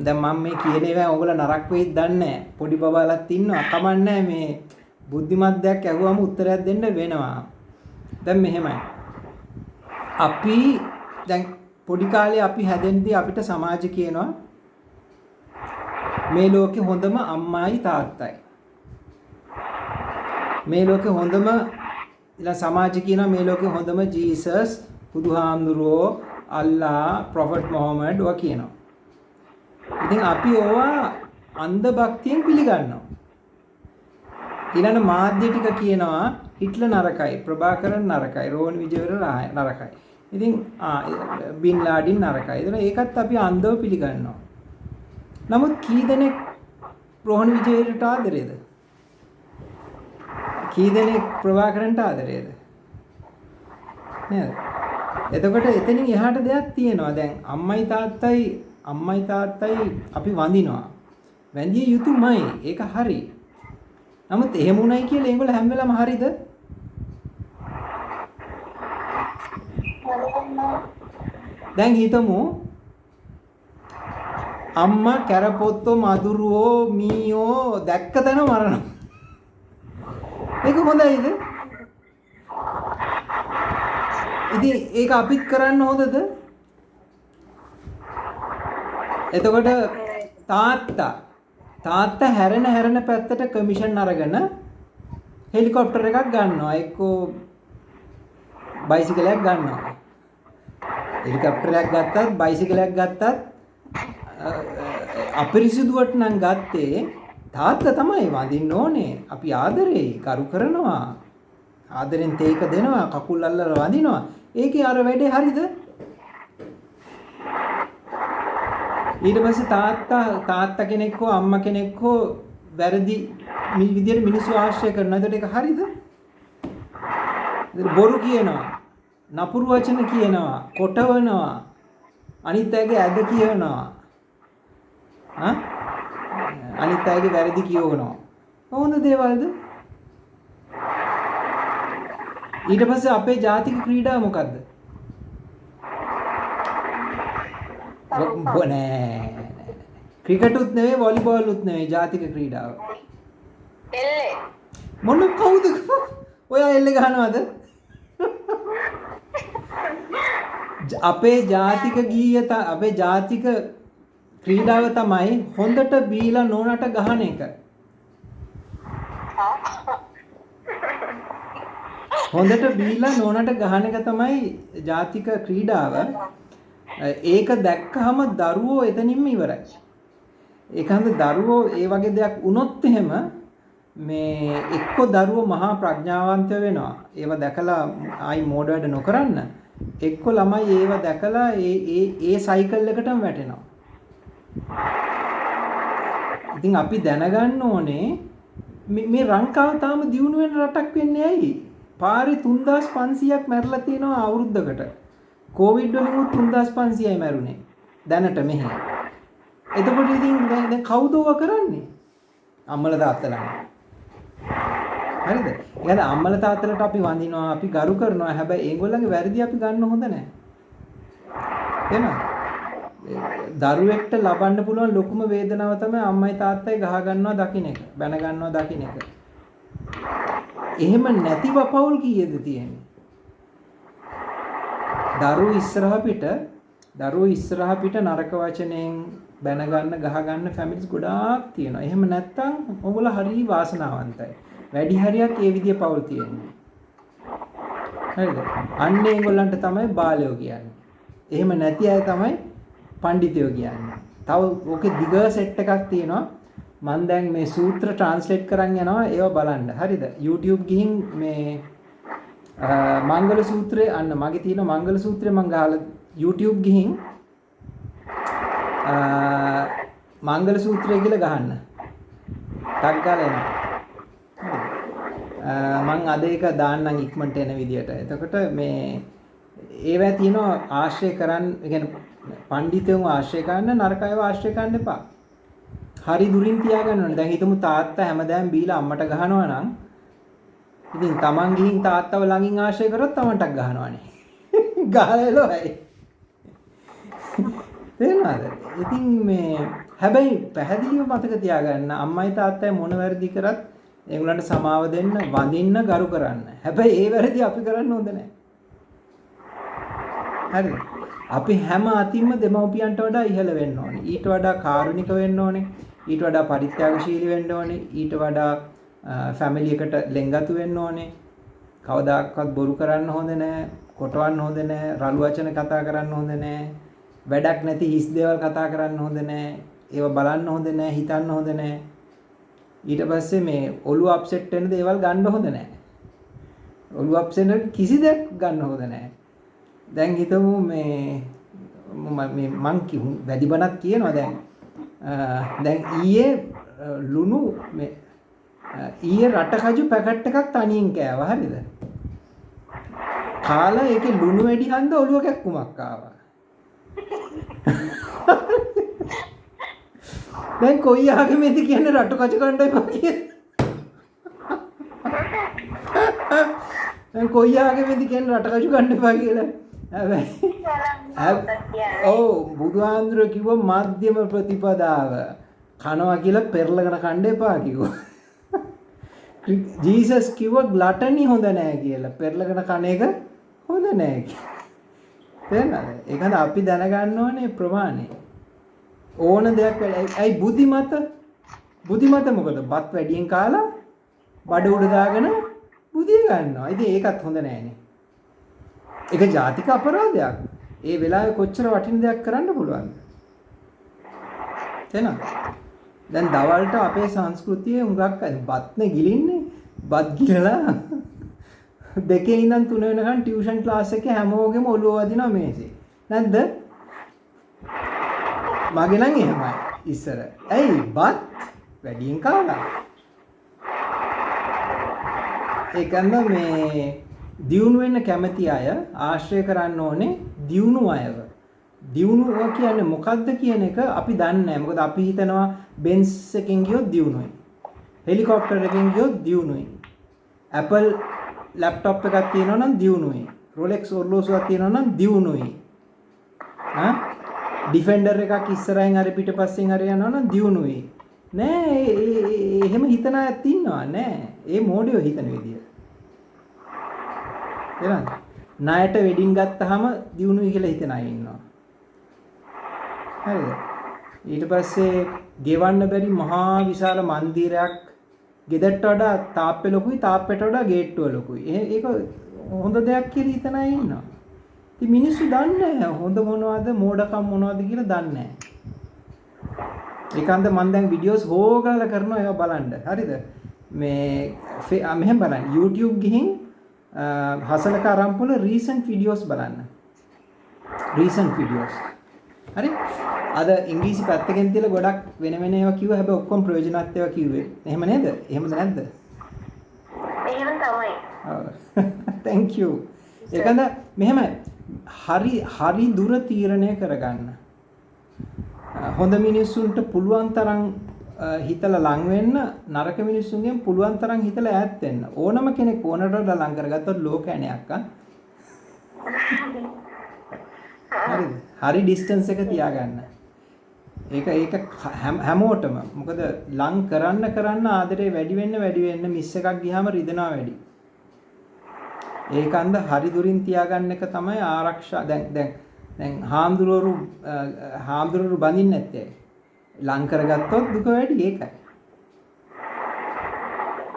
S2: දැන් මම මේ කියන ඒවා ඔයගොල්ලෝ නරක වෙයිද දන්නේ නැහැ. පොඩි බබාලත් ඉන්නවා. කමන්නේ මේ බුද්ධිමත් දෙයක් ඇහුවම උත්තරයක් දෙන්න වෙනවා. දැන් මෙහෙමයි. අපි දැන් පොඩි කාලේ අපි හැදෙන්නදී අපිට සමාජය කියනවා මේ ලෝකේ හොඳම අම්මයි තාත්තයි. මේ ලෝකේ හොඳම ඊළඟ සමාජය කියනවා මේ ලෝකේ හොඳම ජීසස්, බුදුහාමුදුරුවෝ, අල්ලා, ප්‍රොෆට් මොහමඩ් ඔවා කියනවා. ඉතින් අපි ඕවා අන්ධ භක්තියෙන් පිළිගන්නවා. ඊළඟ මාධ්‍ය ටික කියනවා හිට්ලර් නරකයි, ප්‍රභාකරන් නරකයි, රෝහන් විජේවීර නරකයි. ඉතින් බින් ලාඩින් නරකයි. ඒකත් අපි අන්ධව පිළිගන්නවා. නමුත් කී දෙනෙක් රෝහන් විජේවීරට ආදරේද? කී දෙනෙක් ප්‍රභාකරන්ට ආදරේද? නේද? එතකොට එතනින් එහාට දෙයක් තියෙනවා. දැන් අම්මයි තාත්තයි අපි වඳිනවා. වැඳිය යුතුමයි. ඒක හරි. නමුත් එහෙම උණයි කියලා ඒගොල්ලෝ හැම වෙලාවම හරිද? දැන් හිතමු අම්මා කැරපොත්තෝ මදුරුවෝ මීයෝ දැක්ක තැන මරනවා. ඒක හොඳයිද? ඉතින් ඒක අපිත් කරන්න හොඳද? එතකොට තාත්තා හැරෙන පැත්තට කමිෂන් අරගෙන හෙලිකොප්ටර් එකක් ගන්නවා. එක්කෝ බයිසිකලයක් ගන්නවා. හෙලිකොප්ටරයක් ගත්තත් බයිසිකලයක් ගත්තත් අපිරිසිදුවට නම් ගත්තේ තාත්තා තමයි වඳින්න ඕනේ. අපි ආදරේ කරු කරනවා. ආදරෙන් තේක දෙනවා, කකුල් අල්ලලා වඳිනවා. ඒකේ අර වැඩේ හරිද? ඊට පස්සේ තාත්තා කෙනෙක් හෝ අම්මා කෙනෙක් හෝ වැරදි විදියට මිනිස්සු ආශ්‍රය කරනවා. එතකොට ඒක හරිද? බොරු කියනවා, නපුරු වචන කියනවා, කොටවනවා, අනිත් අයගේ ඇද කියනවා. අනිත් අයගේ වැරදි කියවනවා. කොහොමද දේවල්ද? ඊට පස්සේ අපේ ජාතික ක්‍රීඩාව මොකද්ද? නෑ. ක්‍රිකටුත් නෙවෙයි, වොලිබෝලුත් නෙවෙයි ජාතික ක්‍රීඩාව.
S3: එල්ලේ.
S2: මොන කවුද? ඔයා එල්ලේ ගහනවද? අපේ ජාතික ගීය අපේ ජාතික ක්‍රීඩාව තමයි හොඳට බීලා නෝනට ගහන එක. හොඳට බීලා නෝනට ගහන එක තමයි ජාතික ක්‍රීඩාව. ඒක දැක්කහම දරුවෝ එතනින්ම ඉවරයි. ඒකන්ද දරුවෝ ඒ වගේ දෙයක් වුණොත් එහෙම මේ එක්ක දරුවෝ මහා ප්‍රඥාවන්ත වෙනවා. ඒව දැකලා ආයි මෝඩ වැඩ නොකරන්න. එක්ක ළමයි ඒව දැකලා ඒ සයිකල් එකටම වැටෙනවා. ඉතින් අපි දැනගන්න ඕනේ මේ ලංකාව තාම දියුණු වෙන රටක් වෙන්නේ ඇයි? පාරේ 3500ක් මැරලා තියෙනවා අවුරුද්දකට. කොවිඩ් වලින් 3500යි මැරුණේ. දැනට මෙහෙ. එතකොට ඉතින් දැන් කවුද ඔය කරන්නේ? අම්මලා තාත්තලානේ. හරිද? يعني අම්මලා තාත්තලාට අපි වඳිනවා, අපි ගරු කරනවා. හැබැයි ඒගොල්ලන්ගේ වැරදි අපි ගන්න හොඳ නැහැ. එහෙනම් දරුවෙක්ට ලබන්න පුළුවන් ලොකුම වේදනාව තමයි අම්මයි තාත්තයි ගහ ගන්නවා දකින්න එක, බැන ගන්නවා දකින්න එක. එහෙම නැතිව පවුල් කීයද තියෙන්නේ? දරුවෝ ඉස්සරහ පිට නරක වචනෙන් බැන ගන්න, ගහ ගන්න ෆැමිලිස් ගොඩාක් තියෙනවා. එහෙම නැත්තම් ඔයගොල්ලෝ හරිය වාසනාවන්තයි. වැඩි හරියක් ඒ විදිය පවුල් තියෙනවා. හරිද? අන්න ඒගොල්ලන්ට තමයි බාලයෝ කියන්නේ. එහෙම නැති අය තමයි පඬිතුයෝ කියන්නේ. තව ඔකේ දිග සෙට් එකක් තියෙනවා. මම දැන් මේ සූත්‍ර ට්‍රාන්ස්ලේට් කරන් යනවා. ඒව බලන්න. හරිද? YouTube ගිහින් මේ මංගල සූත්‍රය අන්න මගේ තියෙන මංගල සූත්‍රය මම ගහලා YouTube ගිහින් මංගල සූත්‍රය කියලා ගහන්න. ටග් ගාලා එනවා. මම අද ඒක දාන්නම් ඉක්මනට එන විදියට. එතකොට මේ ඒවා තියෙනවා ආශ්‍රය කරන්න, يعني පඬිතුන් ආශ්‍රය කරන්න, නරක අයව ආශ්‍රය කරන්න එපා. හරි දුරින් තියාගන්න ඕනේ. දැන් හිතමු තාත්තා හැමදාම බීලා අම්මට ගහනවා නම් ඉතින් තමන් ගිහින් තාත්තව ළඟින් ආශ්‍රය කරොත් තමන්ටත් ගහනවානේ. ගහලා එළවයි. තේරෙනවද? ඉතින් මේ හැබැයි පැහැදිලිව මතක තියාගන්න අම්මයි තාත්තයි මොන වැරදි කරත් ඒගොල්ලන්ට සමාව දෙන්න, වඳින්න, ගරු කරන්න. හැබැයි ඒ වැරදි අපි කරන්න හොඳ නැහැ. හරිද? අපි හැම අතින්ම දෙමව්පියන්ට වඩා ඉහළ වෙන්න ඕනේ. ඊට වඩා කාරුණික වෙන්න ඕනේ. ඊට වඩා පරිත්‍යාගශීලී වෙන්න ඕනේ. ඊට වඩා ෆැමිලි එකට ලෙන්ගතු වෙන්න ඕනේ. කවදාකවත් බොරු කරන්න හොඳ නැහැ. කොටවන්න හොඳ නැහැ. රළු වචන කතා කරන්න හොඳ නැහැ. වැඩක් නැති හිස් දේවල් කතා කරන්න හොඳ නැහැ. ඒව බලන්න හොඳ නැහැ. හිතන්න හොඳ නැහැ. ඊට පස්සේ මේ ඔළුව අප්සෙට් වෙන දේවල් ගන්න හොඳ නැහැ. ඔළුව අප්සෙට් වෙන කිසි දෙයක් ගන්න හොඳ නැහැ. දැන් හිතමු මේ මං වැඩි බණක් කියනවා දැන් ඊයේ ලුණු මේ ඊයේ රටකජු පැකට් එකක් තනියෙන් කෑවා. හරිද? කාලා ඒකේ ලුණු වැඩි හන්ද ඔළුව කැක්කුමක් ආවා. දැන් කොයි ආගමේද කියන්නේ රටකජු කන්න එපා කියලා? දැන් කොයි ආගමේද කියන්නේ රටකජු කන්න එපා කියලා? ඔව් බුදුහාමුදුරුවෝ කිව්ව මධ්‍යම ප්‍රතිපදාව කනවා කියලා පෙරලගෙන කන්න එපා කිව්වා. ජීසස් කිව්ව ග්ලටනි හොඳ නැහැ කියලා. පෙරලගෙන කන එක හොඳ නැහැ කියලා. තේරෙනවද? ඒකද අපි දැනගන්න ඕනේ ප්‍රමාණය. ඕන දෙයක් ඇයි බුද්ධිමත මොකද? බත් වැඩියෙන් කාලා බඩ උඩ දාගෙන බුදිය ගන්නවා. ඉතින් ඒකත් හොඳ නැහැනේ. ඒක ජාතික අපරාධයක්. ඒ වෙලාවේ කොච්චර වටින දෙයක් කරන්න පුළුවන්ද? තේනවා. දැන් දවල්ට අපේ සංස්කෘතියේ හුඟක් බත්නේ ගිලින්නේ. බත් ගිලලා දෙකේ ඉඳන් 3 වෙනකන් ටියුෂන් ක්ලාස් එකේ හැමෝගෙම ඔළුව වදිනවා මේසේ. නැද්ද? මගේ නම් එහෙමයි ඉස්සර. ඇයි බත් වැඩියෙන් කාලා? ඒකන්ද මේ දියුණු වෙන්න කැමති අය ආශ්‍රය කරන්න ඕනේ දියුණු අයව. දියුණුව කියන්නේ මොකද්ද කියන එක අපි දන්නේ නැහැ. මොකද අපි හිතනවා බෙන්ස් එකකින් ගියොත් දියුණුවයි. හෙලිකොප්ටර් එකකින් ගියොත් දියුණුවයි. Apple laptop එකක් තියෙනවා නම් දියුණුවයි. Rolex ඔරලෝසුවක් තියෙනවා නම් දියුණුවයි. ඩිෆෙන්ඩර් එකක් ඉස්සරහින් හරි පිටපස්සෙන් හරි යනවා නම් දියුණුවයි. නෑ එහෙම හිතන අයත් ඉන්නවා නෑ. ඒ මෝඩියෝ හිතන විදිය. එහෙනම් ණයට වෙඩින් ගත්තාම දියුණුවයි කියලා හිතන අය ඉන්නවා. හරිද? ඊට පස්සේ ගෙවන්න බැරි මහා විශාල මන්දිරයක් ගෙදරට වඩා තාප්පේ ලොකුයි තාප්පේට වඩා ගේට්ටුව ලොකුයි. ඒක හොඳ දෙයක් කියලා හිතන අය ඉන්නවා. ඉතින් මිනිස්සු දන්නේ නැහැ හොඳ මොනවද මෝඩකම් මොනවද කියලා දන්නේ නැහැ. ඒකන්ද මම දැන් වීඩියෝස් හොගාලා කරනවා ඒවා බලන්න. හරිද? මේ මෙහෙම බලන්න. YouTube ගිහින් හසලක ආරම්භවල recent videos බලන්න. recent videos. හරි? අද ඉංග්‍රීසි පැත්තකින් තියලා ගොඩක් වෙන වෙන ඒවා කිව්වා. හැබැයි ඔක්කොම ප්‍රයෝජනවත් ඒවා කිව්වේ. එහෙම නේද? එහෙමද නැද්ද?
S1: එහෙම තමයි.
S2: ඔව්. Thank you. ඒකන්ද මෙහෙම හරි දුර තීරණය කරගන්න. හොඳ මිනිස්සුන්ට පුළුවන් තරම් හිතලා ලං වෙන්න, නරක මිනිස්සුන්ගෙන් පුළුවන් තරම් හිතලා ඈත් වෙන්න. ඕනම කෙනෙක් ඕනට වඩා ලං කරගත්තොත් ලෝකෑණයක් හරිද? හරි ඩිස්ටන්ස් එක තියාගන්න. ඒක හැමෝටම. මොකද ලං කරන්න ආදරේ වැඩි වෙන්න මිස් එකක් ගියාම රිදෙනවා වැඩි. ඒකන්ද හරි දුරින් තියාගන්න එක තමයි ආරක්ෂා. දැන් හාමුදුරුවෝ බඳින්නේ නැත්තේ. ලං කරගත්තොත් දුක වැඩි ඒකයි.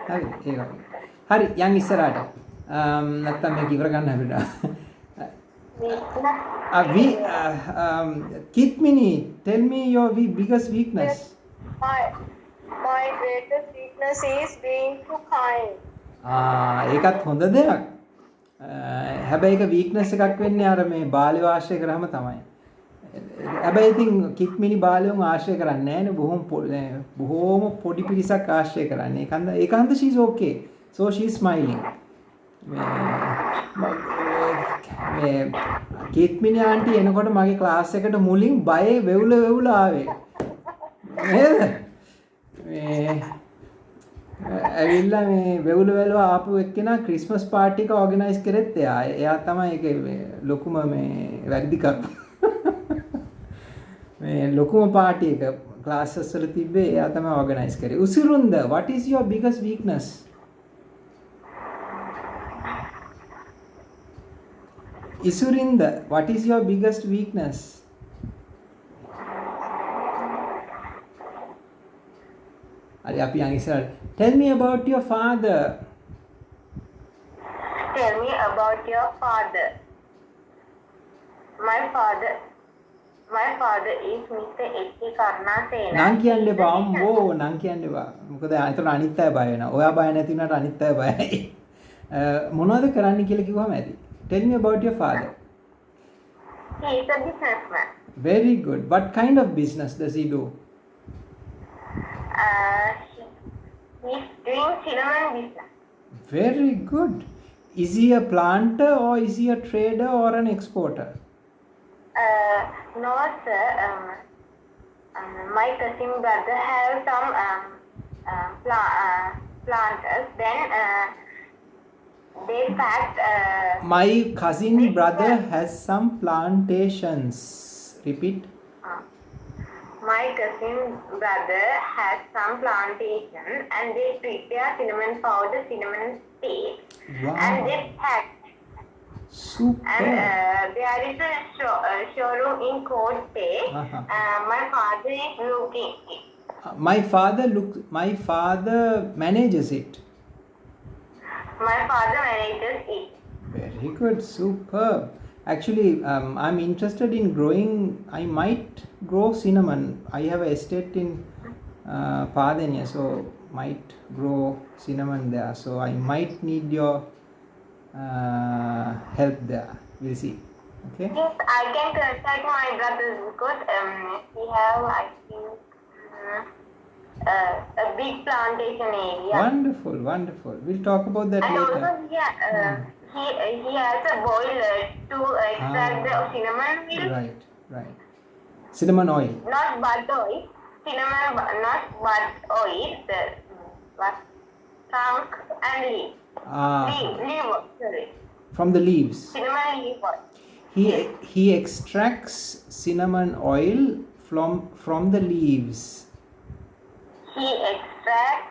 S2: හරි ඒක. හරි යන් ඉස්සරහට. නැත්තම් මේක ඉවර ගන්න හැබැයි. Kitmini, tell me your biggest weakness.
S3: My greatest weakness is being too kind.
S2: ඒකත් හොඳ දෙයක්. හැබැයි ඒක weakness එකක් වෙන්නේ අර මේ බාලයෝ ආශ්‍රය කරාම තමයි. හැබැයි ඉතින් කික්මිනි බාලයෝ ආශ්‍රය කරන්නේ නැහැ නේ. බොහෝම පොඩි පිරිසක් ආශ්‍රය කරන්නේ. ඒකන්ද she is okay. So she is smiling. මේ කික්මිනි ආන්ටි එනකොට මගේ ක්ලාස් එකට මුලින් බයේ වෙවුල ආවේ. නේද? මේ ඇවිල්ලා මේ වෙවුල ආපු එක්කෙනා ක්‍රිස්මස් පාර්ටි එක ඕගනයිස් කරෙත් එයා. එයා තමයි ඒකේ ලොකුම මේ වැරදිකක්. මේ ලොකුම පාර්ටි එක ක්ලාසස් වල තිබ්බේ එයා තමයි ඕගනයිස් කරේ. උසිරුන්ද, what is your biggest weakness? Isurinda, what is your biggest weakness? Ari api yang Israel. Tell me about your father.
S1: Tell me about your father. My father is Mr. H.K. Karnasena.
S2: Nang kiyanne ba ambo nang kiyanne ba. මොකද අතන අනිත් අය බය වෙනවා. ඔයා බය නැති වුණාට අනිත් අය බයයි. මොනවද කරන්න කියලා කිව්වම ඇති. Tell me about your father.
S1: He is a businessman.
S2: Very good. What kind of business does he do?
S1: He's doing cinnamon business.
S2: Very good. Is he a planter or is he a trader or an exporter?
S1: No, sir. My cousin brother have some planters. Then they packed.
S2: My cousin brother has some plantations. Repeat.
S1: My cousin brother has some plantation and they prepare cinnamon powder, cinnamon paste,
S2: Wow.
S1: and they pack.
S2: Super.
S1: And there is a showroom in Court Bay. My father is looking it.
S2: My father manages it.
S1: My father manages it.
S2: Very good. Superb. Actually, I'm interested in growing. I might grow cinnamon. I have a estate in Padenia, so might grow cinnamon there. So I might need your help there. We'll see. Okay.
S1: Yes, I can contact my brothers because he have, I think, a big plantation area.
S2: Wonderful, wonderful. We'll talk about that
S1: And
S2: later.
S1: also, he has a boiler to extract the cinnamon milk.
S2: Right, right. Cinnamon oil.
S1: Not bud oil. Cinnamon, not bud oil. The what? Trunk and leaf. Leaf, sorry.
S2: From the leaves.
S1: Cinnamon leaf oil.
S2: He extracts cinnamon oil from the leaves.
S1: He extracts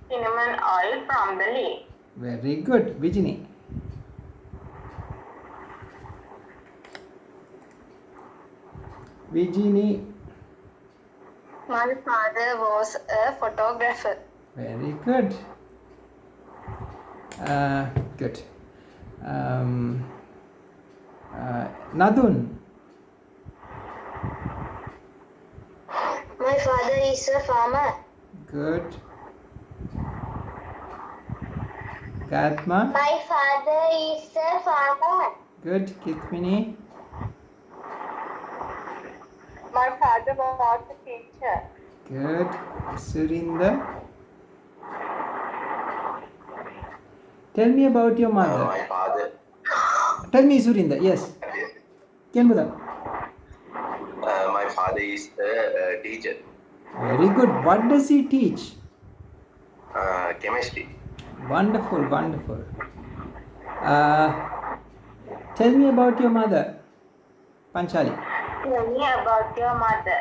S1: cinnamon oil from the leaf.
S2: Very good, Vijini. Vijini.
S3: My father was a photographer.
S2: Very good. Good. Nadun.
S4: My father is a farmer.
S2: Good. Gadma.
S4: My father is a farmer.
S2: Good. Kitmini.
S3: My father was a teacher.
S2: Good. Surinder. Tell me about your mother.
S5: My father.
S2: Tell me, Surinder. Yes. Kya bata?
S5: My father is a teacher.
S2: Very good. What does he teach?
S5: Chemistry.
S2: Wonderful, wonderful. Tell me about your mother, Panchali.
S1: Tell me about your mother.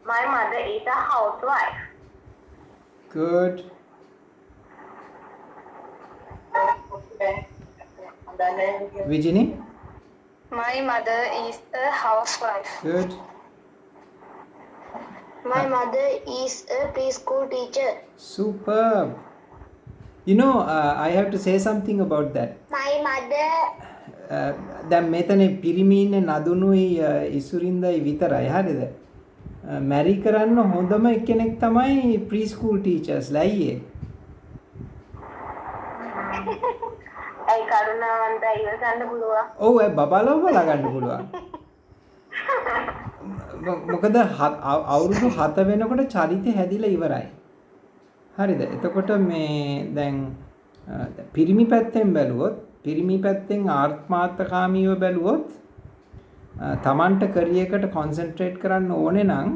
S1: My mother is a housewife.
S2: Good. Vijini.
S3: My mother is a housewife.
S2: Good.
S4: My mother is a preschool teacher.
S2: Superb. You know, I have to say something about that.
S4: My mother
S2: දැන් මෙතන පිරිමි ඉන්නේ නදුනුයි ඉසුරින්දයි විතරයි හරිද? මැරි කරන්න හොඳම එක්කෙනෙක් තමයි ප්‍රී ස්කූල් ටීචර්ස්ලා අයියේ.
S1: ඒ කරුණාවන්ත ඉවසන්න පුළුවන්.
S2: ඔව් ඒ බබාලව බලා ගන්න පුළුවන්. මොකද අවුරුදු 7 වෙනකොට චරිතය හැදිලා ඉවරයි. හරිද? එතකොට මේ දැන් පිරිමි පැත්තෙන් බැලුවොත් පිරිමි පැත්තෙන් ආත්මාර්ථකාමීව බැලුවොත් තමන්ට කරියරයකට කොන්සන්ට්‍රේට් කරන්න ඕනේ නම්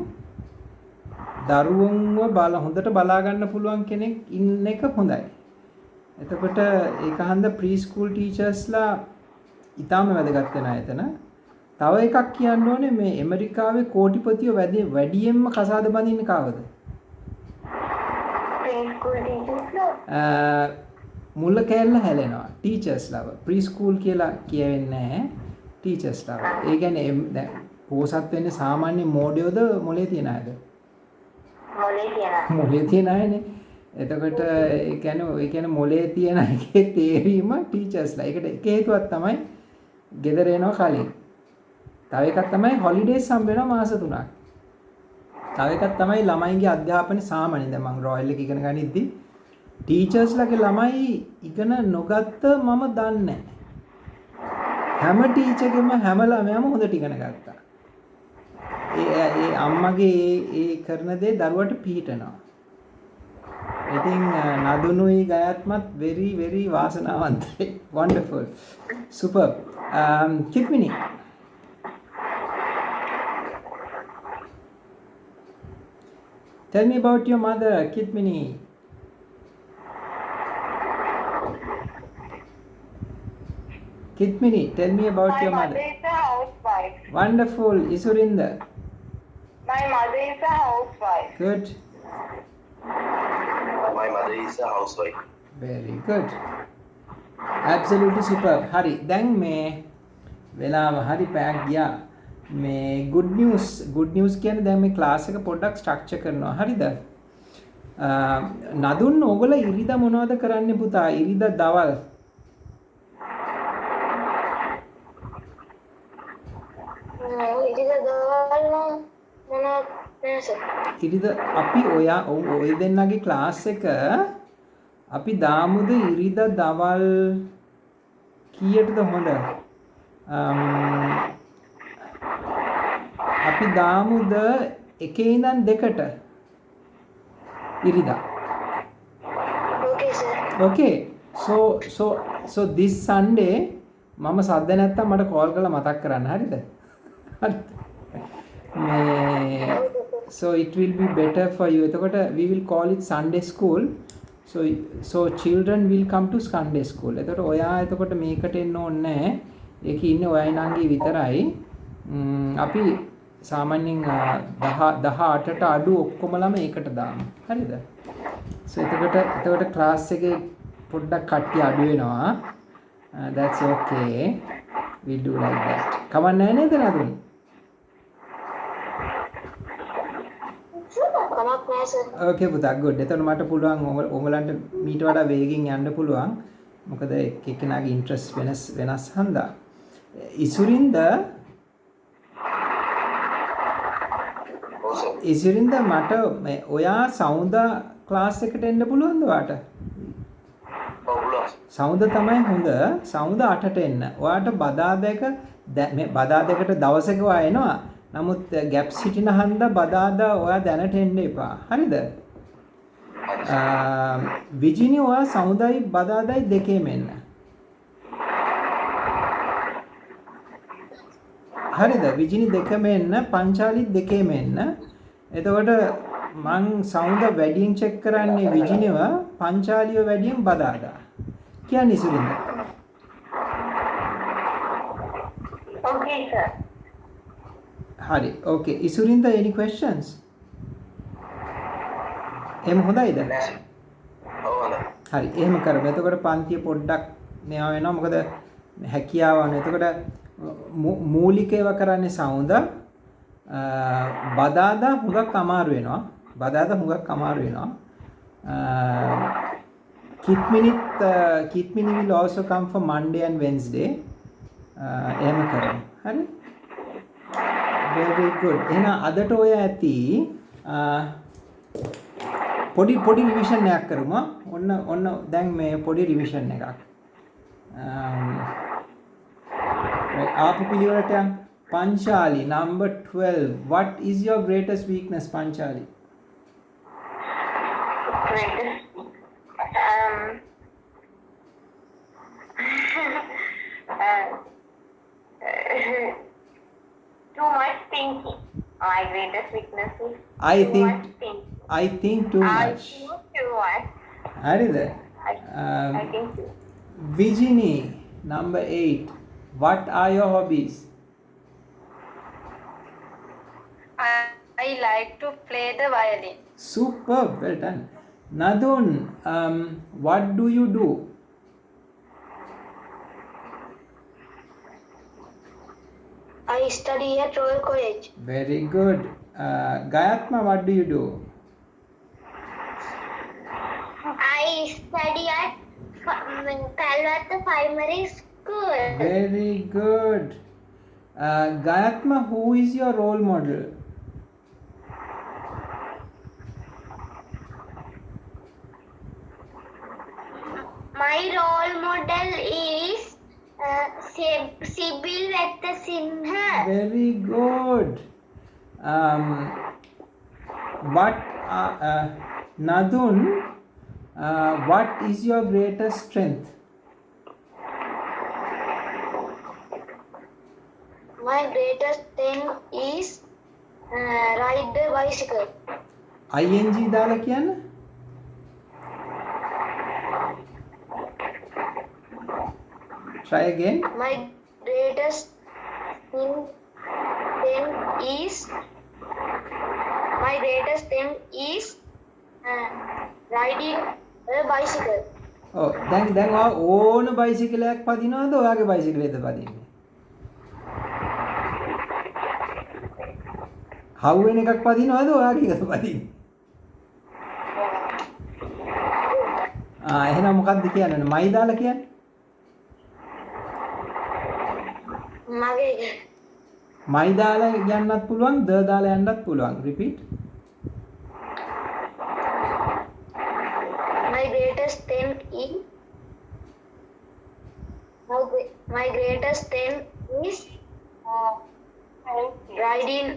S2: දරුවන්ව හොඳට බලා ගන්න පුළුවන් කෙනෙක් ඉන්න එක හොඳයි. එතකොට ඒක හන්ද ප්‍රී ස්කූල් ටීචර්ස්ලා ඊටාම වැදගත් වෙන එතන. තව එකක් කියන්න ඕනේ මේ ඇමරිකාවේ කෝටිපතියෝ වැඩියෙන්ම කසාද බඳින්න කාවද?
S1: Preschool teachers.
S2: මුල්ල කෑල්ල හැලෙනවා ටීචර්ස්ලාව. ප්‍රී ස්කූල් කියලා කියවෙන්නේ නැහැ ටීචර්ස්ලාව. ඒ කියන්නේ දැන් පෝසත් වෙන්නේ සාමාන්‍ය මෝඩයෝද මොලේ තියන අයද?
S1: මොලේ තියන.
S2: මොලේ තියන අයනේ. එතකොට ඒ කියන්නේ මොලේ තියන එකේ තේරීම ටීචර්ස්ලා. ඒකට එක හේතුවක් තමයි ගෙදර එනවා කලින්. තව එකක් තමයි හොලිඩේස් හම්බ වෙනවා මාස 3ක්. තව එකක් තමයි ළමයින්ගේ අධ්‍යාපන සාමාන්‍ය. දැන් මම රොයල් එක ඉගෙන ගනිද්දි ටීචර්ස්ලාගේ ළමයි ඉගෙන නොගත්ත මම දන්නේ නැහැ. හැම ටීචර්ගෙම හැම ළමයාම හොඳට ඉගෙන ගත්තා. ඒ අම්මගේ ඒ කරන දේ දරුවට පිහිටනවා. ඉතින් නදුනුයි ගයත්මත් very very වාසනාවන්තයි. Wonderful. Superb. Kitmini. Tell me about your mother, Kitmini. Kitmini, tell me about
S3: My
S2: your
S3: mother
S2: mother.
S3: is a housewife.
S2: Wonderful. Isurinda.
S3: My mother is a housewife.
S2: Good.
S5: My mother is a housewife.
S2: Very good. Absolutely superb. Hari, දැන් මේ වෙලාව හරි පැයක් ගියා. මේ good news කියන්නේ දැන් මේ ක්ලාස් එක පොඩ්ඩක් ස්ට්‍රක්චර් කරනවා. හරිද? නදුන් ඕගොල්ලෝ ඉරිදා මොනවද කරන්නේ පුතා? ඉරිදා දවල්
S4: ඉතින් දවල් මොනවද නෑ සර්.
S2: ඉරිද අපි ඔය දෙන්නගේ ක්ලාස් එක අපි දාමුද ඉරිද දවල් කීයටද හොඳ? අපි දාමුද එකේ ඉඳන් දෙකට ඉරිදා.
S4: Okay sir.
S2: Okay. So this Sunday මම සද්ද නැත්තම් මට කෝල් කරලා මතක් කරන්න හරිද? හරිද? So it will be better for you. එතකොට we will call it Sunday school. So children will come to Sunday school. එතකොට ඔයා එතකොට මේකට එන්න ඕනේ නැහැ. ඒකේ ඉන්නේ ඔයයි නංගි විතරයි. අපි සාමාන්‍යයෙන් 18ට අඩු ඔක්කොමලම ඒකට දාමු. හරිද? So එතකොට ක්ලාස් එකේ පොඩ්ඩක් කට්ටිය අඩු වෙනවා. That's okay. We do like that. කවන්නේ නැහැ නේද නදුන්?
S4: කමක් නෑ සර්.
S2: Okay පුතා good. එතකොට මට පුළුවන් ඔයගලන්ට මීට වඩා වේගෙන් යන්න පුළුවන්. මොකද එක්කෙනාගේ ඉන්ට්‍රස්ට් වෙනස් හන්දා. ඉසුරින්ද මට ඔයා සෞන්දා ක්ලාස් එකට එන්න පුළුවන්ද ඔයාට? සෞන්ද තමයි හොඳ. සෞන්ද 8ට එන්න. ඔයාට බදාදකට දවසක ඔයා එනවා. නමුත් ගැප් සිටින හන්දා බදාදා ඔයා දැනට එන්න එපා. හරිද? විජිනි ඔයා සෞන්දයි බදාදයි දෙකේම එන්න. හරිද? විජිනි දෙකම එන්න, පංචාලි දෙකේම එන්න. එතකොට මං සෞන්ද වැඩියෙන් චෙක් කරන්නේ විජිනිව, පංචාලිය වැඩියෙන් බදාදා. කියන්නේ ඉසුරින්ද?
S1: Okay, sir.
S2: හරි. Okay. ඉසුරින්ද any questions? එහෙම හොඳයිද? හරි. එහෙම කරමු. එතකොට පන්තිය පොඩ්ඩක් මෙයා වෙනවා. මොකද හැකියාව වань. එතකොට මූලික ඒවා කරන්නේ සෞන්ද. බදාදා හුඟක් අමාරු වෙනවා. Kitmini will also come for Monday and Wednesday. එහෙම කරමු. හරි? Very good. එහෙනම් අදට ඔය ඇති පොඩි රිවිෂන් එකක් කරමු. ඔන්න දැන් මේ පොඩි රිවිෂන් එකක්. ආපු පිළිවෙලට යන්න. Panchali number 12. What is your greatest weakness, Panchali?
S1: Too much thinking. My greatest weakness is
S2: I
S1: too
S2: think
S1: much thinking.
S2: too
S1: I
S2: much.
S1: think too much.
S2: හරිද?
S1: I think too.
S2: Vijini number 8. What are your hobbies?
S3: I like to play the violin.
S2: Superb, well done. Nadun, what do you do?
S4: I study at Royal College.
S2: Very good. Gayatma, what do you do?
S4: I study at Palwatha Primary School.
S2: Very good. Gayatma, who is your role model?
S4: My role model is Sibyl Vettasinha.
S2: Very good. Nadun, what is your greatest strength?
S4: My greatest thing is ride the bicycle.
S2: ING දාලා කියන්න. Try again.
S4: My greatest thing is riding a bicycle.
S2: ඔව් දැන් ඔයා ඕන බයිසිකලයක් පදිනවද ඔයාගේ බයිසිකලෙද පදින්නේ? හවු වෙන එකක් පදිනවද ඔයාගේ එකද පදින්නේ? එහෙනම් මොකක්ද කියන්නේ? මයි දාලා කියන්නේ?
S4: මගේ
S2: my දාලා යන්නත් පුළුවන් the දාලා යන්නත් පුළුවන්. Repeat.
S4: My greatest strength is my greatest strength is riding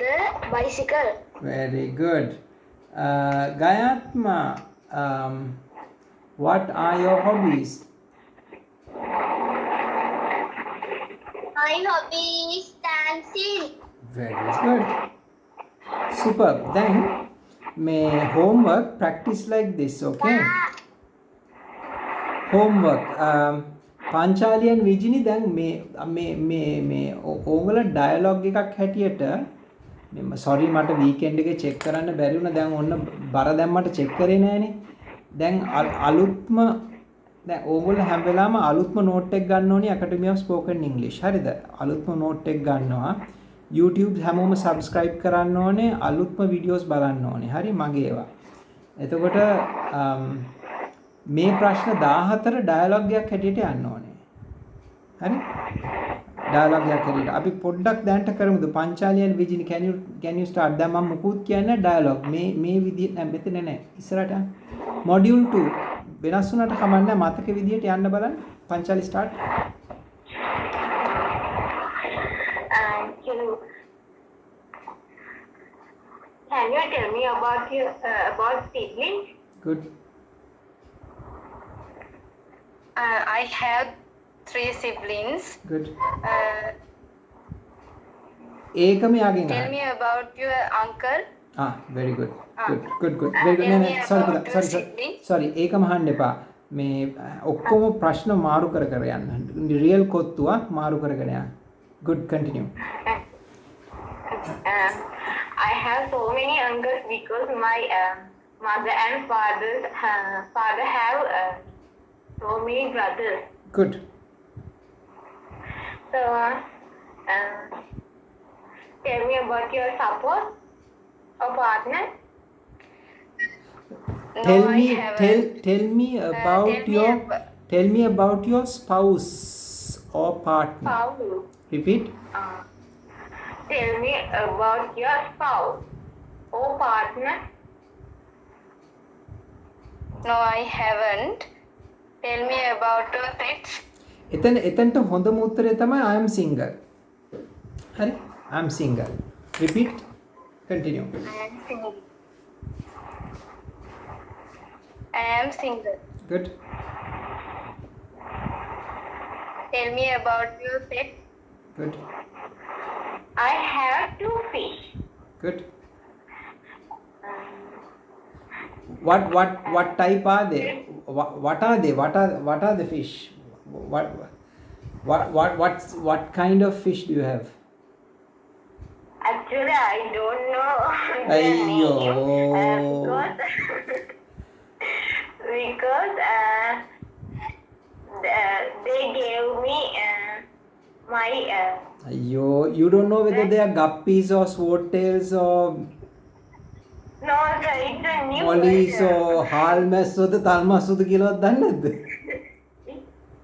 S4: the bicycle.
S2: Very good. Gayatma, what are your hobbies?
S4: My hobby is dancing.
S2: Very good. Superb. Then, may homework practice like this, okay? Homework. පංචාලියන් විජිනි දැන් මේ ඕගල dialogue එකක් හැටියට මෙම sorry මට weekend එකේ check කරන්න බැරි වුණා දැන් ඔන්න බර දැම්මට චෙක් කරේ නෑනේ දැන් අලුත්ම දැන් ඕගොල්ලෝ හැම වෙලාවම අලුත්ම නෝට් එක ගන්න ඕනි Academy of Spoken English හරිද අලුත්ම නෝට් එක ගන්නවා YouTube හැමෝම subscribe කරන්න ඕනේ අලුත්ම වීඩියෝස් බලන්න ඕනේ හරි මගේ ඒවා එතකොට මේ ප්‍රශ්න 14 ඩයලොග් එකක් හැටියට යන්න ඕනේ. හරි? ඩයලොග් එකක් හැටියට. අපි පොඩ්ඩක් දැනට කරමුද? පංචාලියන් විජිනි can you start? දැන් මම මුකුත් කියන්නේ ඩයලොග්. මේ විදිහට නෑ මෙතන නෑ. ඉස්සරහට යන්න. මොඩියුල් 2 වෙනස් වුණාට කමක් නෑ මතක විදිහට යන්න බලන්න. පංචාලි start.
S1: Can you tell me about your about siblings?
S2: Good.
S3: I have 3 siblings.
S2: Good.
S3: Tell
S2: ඒකම යාගෙන්
S3: me about your uncle.
S2: very good. Good. Very good. නෑ sorry. ඒකම අහන්න එපා. මේ ඔක්කොම ප්‍රශ්න මාරු කර යන්න. රියල් කොත්තුව මාරු කරගෙන යන්න. Good, continue.
S1: I have so many uncles because my mother and father have so many brothers.
S2: Good.
S1: So, tell me about your support or partner.
S3: No,
S2: Tell
S3: I
S2: me
S3: haven't.
S2: tell me about your spouse or partner.
S1: Spouse.
S2: Repeat.
S1: Tell me about your spouse or partner.
S3: No, I haven't. Tell me about your pets.
S2: එතනට හොඳම උත්තරය තමයි I am single. හරි? I am single. Repeat. Continue.
S3: I am single.
S2: Good.
S3: Tell me about your pets.
S2: Good.
S1: I have 2 fish.
S2: Good. What type are they? What are they? What are the fish? What kind of fish do you have?
S1: Actually, I don't know the
S2: Ayyo.
S1: name because they gave me my
S2: You don't know whether they are guppies or swordtails or
S1: no, sir, it's a new
S2: mollies
S1: version.
S2: or halmastod thalmastod කියලාවත් දන්නේ නැද්ද?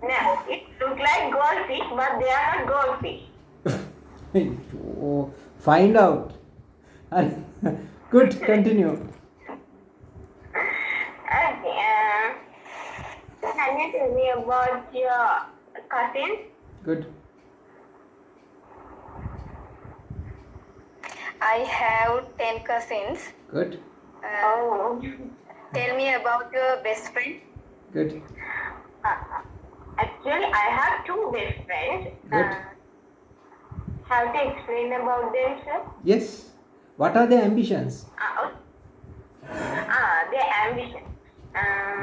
S1: No, it looks like goldfish, but they are not goldfish.
S2: Oh, find out. Good, continue.
S1: Okay, can you tell me about your cousins?
S2: Good.
S3: I have 10 cousins.
S2: Good.
S1: Oh.
S3: Tell me about your best friend.
S2: Good.
S1: Actually, I have 2 best friends.
S2: Good.
S1: Have to explain about them, sir?
S2: Yes. What are their ambitions?
S1: Their ambition.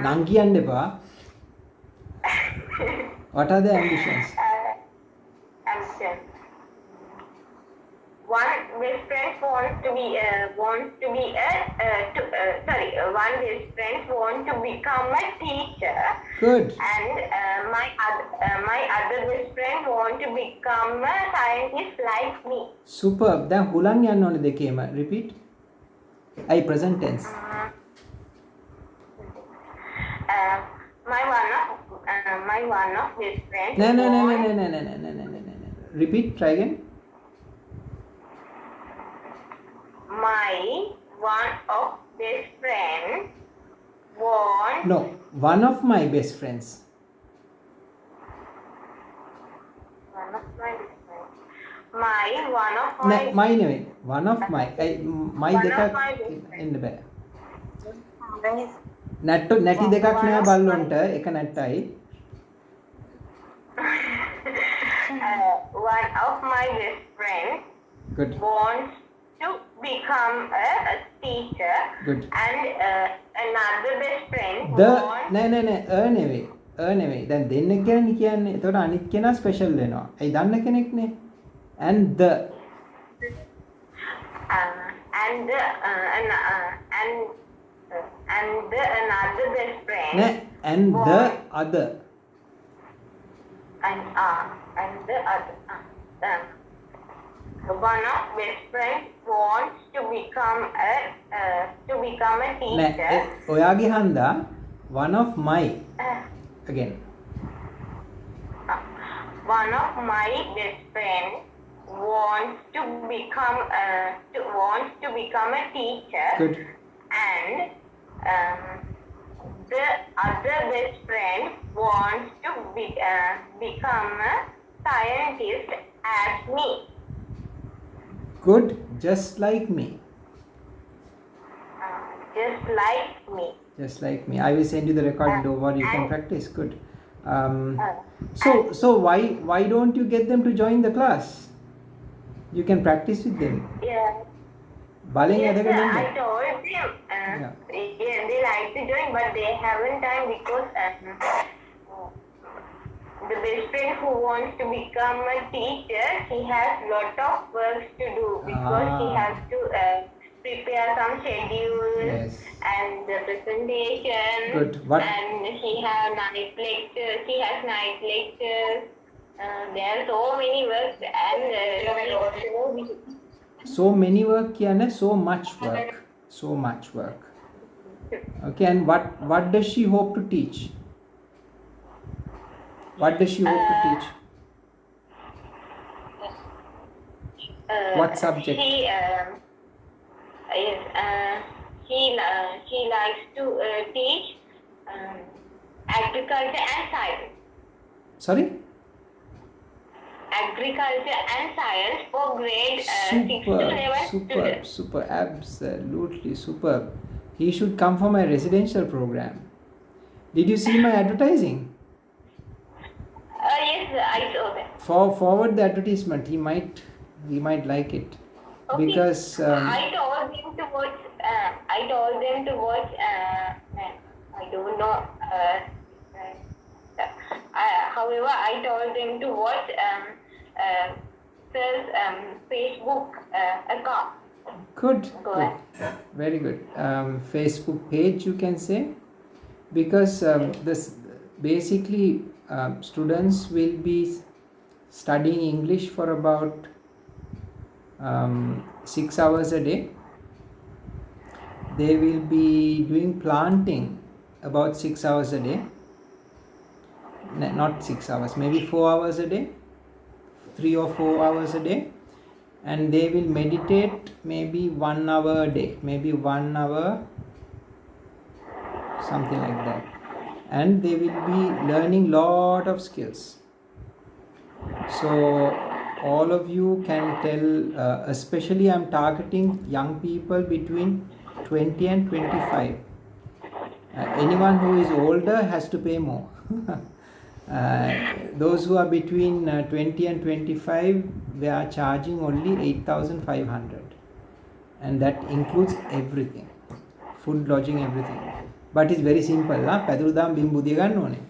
S2: නම් කියන්න එපා. What are their ambitions?
S1: Ambition. One best friend wants to be one best friend wants to become a teacher.
S2: Good.
S1: And my other best friend want to become a scientist like me.
S2: Superb. දැන් හුලං යන්න ඕනේ දෙකේම. Repeat. Present tense.
S1: My one of best friends.
S2: No. Repeat. Try again.
S1: my one of best friend wants
S2: No, one of my best friends.
S1: one of my best friends. My one of my
S2: My නෙවෙයි. One of my. my
S1: One of
S2: දෙකක්
S1: my best friends.
S2: එන්න බෑ. නැටි දෙකක් නෑ බල්ලොන්ට එක නැට්ටයි.
S1: one of my best friends
S2: Good.
S1: wants to become a teacher.
S2: Good.
S1: And another best friend
S2: The
S1: wants
S2: නෑ නෙවෙයි. නෙවෙයි. දැන් දෙන්නෙක් ගැන කියන්නේ. එතකොට අනිත් කෙනා ස්පෙෂල් වෙනවා. ඇයි දන්න කෙනෙක්නේ. And the
S1: and the another best friend
S2: නෑ and the other.
S1: and the other one of best friends wants to become a
S2: නෑ
S1: teacher.
S2: ඔයාගේ හන්දා one of my again.
S1: One of my best friends wants to become a teacher.
S2: Good.
S1: And the other best friend wants to become a scientist as me.
S2: Good. Just like me.
S1: Just like me.
S2: Just like me. I will send you the recording over. You can practice. Good. So why don't you get them to join the class? You can practice with them.
S1: Yeah.
S2: බලෙන්
S1: Yes,
S2: ඇදගෙන
S1: I
S2: ඉන්න.
S1: told them.
S2: Yeah.
S1: Yeah, they like to join, but they haven't time because the best friend who wants to become a teacher, he has lot of work to do because he has to prepare some schedules
S2: Yes.
S1: and the presentation.
S2: Good. What-
S1: And he has night lectures. There are so many works and
S2: So many work කියන්නේ so much work. So much work. Okay, and what does she hope to teach? What does she hope to teach? What subject?
S1: She likes to teach agriculture and science.
S2: Sorry?
S1: Agriculture and science for grade 6 to 11 students.
S2: Super, absolutely superb. He should come for my residential program. Did you see my advertising?
S1: Yes, I saw that.
S2: Forward the advertisement. He might like it.
S1: Okay.
S2: Because
S1: I told them to watch. I don't know. However, I told them to watch Sir's Facebook account.
S2: good.
S1: Go ahead.
S2: Very good. Facebook page, you can say, because this basically students will be studying English for about 6 hours a day. They will be doing planting about 6 hours a day. Not 6 hours, maybe 4 hours a day, 3 or 4 hours a day, and they will meditate maybe 1 hour a day, maybe 1 hour, something like that, and they will be learning lot of skills. So all of you can tell, especially I'm targeting young people between 20 and 25. Anyone who is older has to pay more. Those who are between 20 and 25, they are charging only 8,500, and that includes everything, food, lodging, everything. But it's very simple. පැදුරුදාම් බිම් බුදිය ගන්න ඕනේ.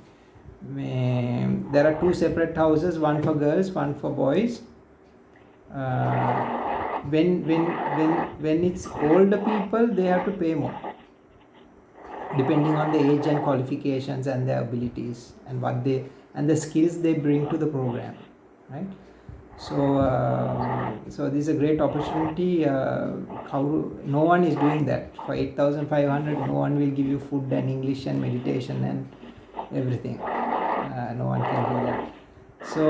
S2: There are 2 separate houses, one for girls, one for boys. When it's older people, they have to pay more, depending on the age and qualifications and their abilities and the skills they bring to the program, right? So this is a great opportunity. No one is doing that. For 8,500, no one will give you food and English and meditation and everything. No one can do that. So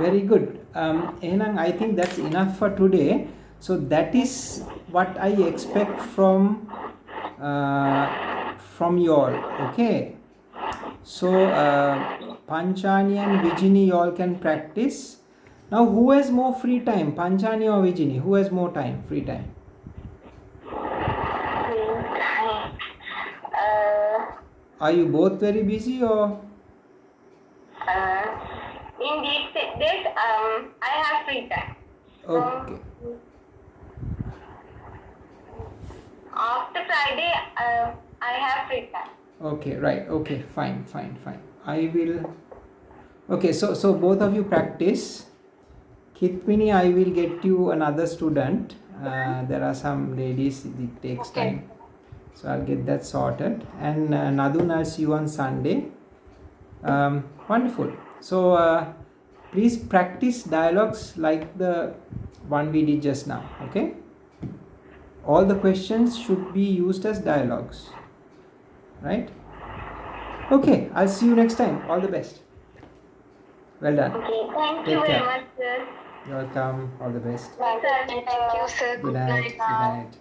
S2: very good. Enan, I think that's enough for today. So that is what I expect from you all. Okay. So Panchani and Vijini, you all can practice. Now, who has more free time, Panchani or Vijini? Who has more time, free time? Are you both very busy or?
S1: In these days, I have free time.
S2: Okay.
S1: After Friday, I have free time.
S2: Okay, right. Okay, fine. I will. Okay, so both of you practice. Kitmini, I will get you another student. There are some ladies, it takes time. So I'll get that sorted. And Nadun, I'll see you on Sunday. Wonderful. So please practice dialogues like the one we did just now. Okay? All the questions should be used as dialogues. Right? Okay, I'll see you next time. All the best. Well done.
S1: Okay, thank
S2: Take
S1: you very
S2: care.
S1: much, sir.
S2: You're welcome. All the best.
S1: Thank you, sir.
S4: Thank you, sir.
S2: Good night. Good night.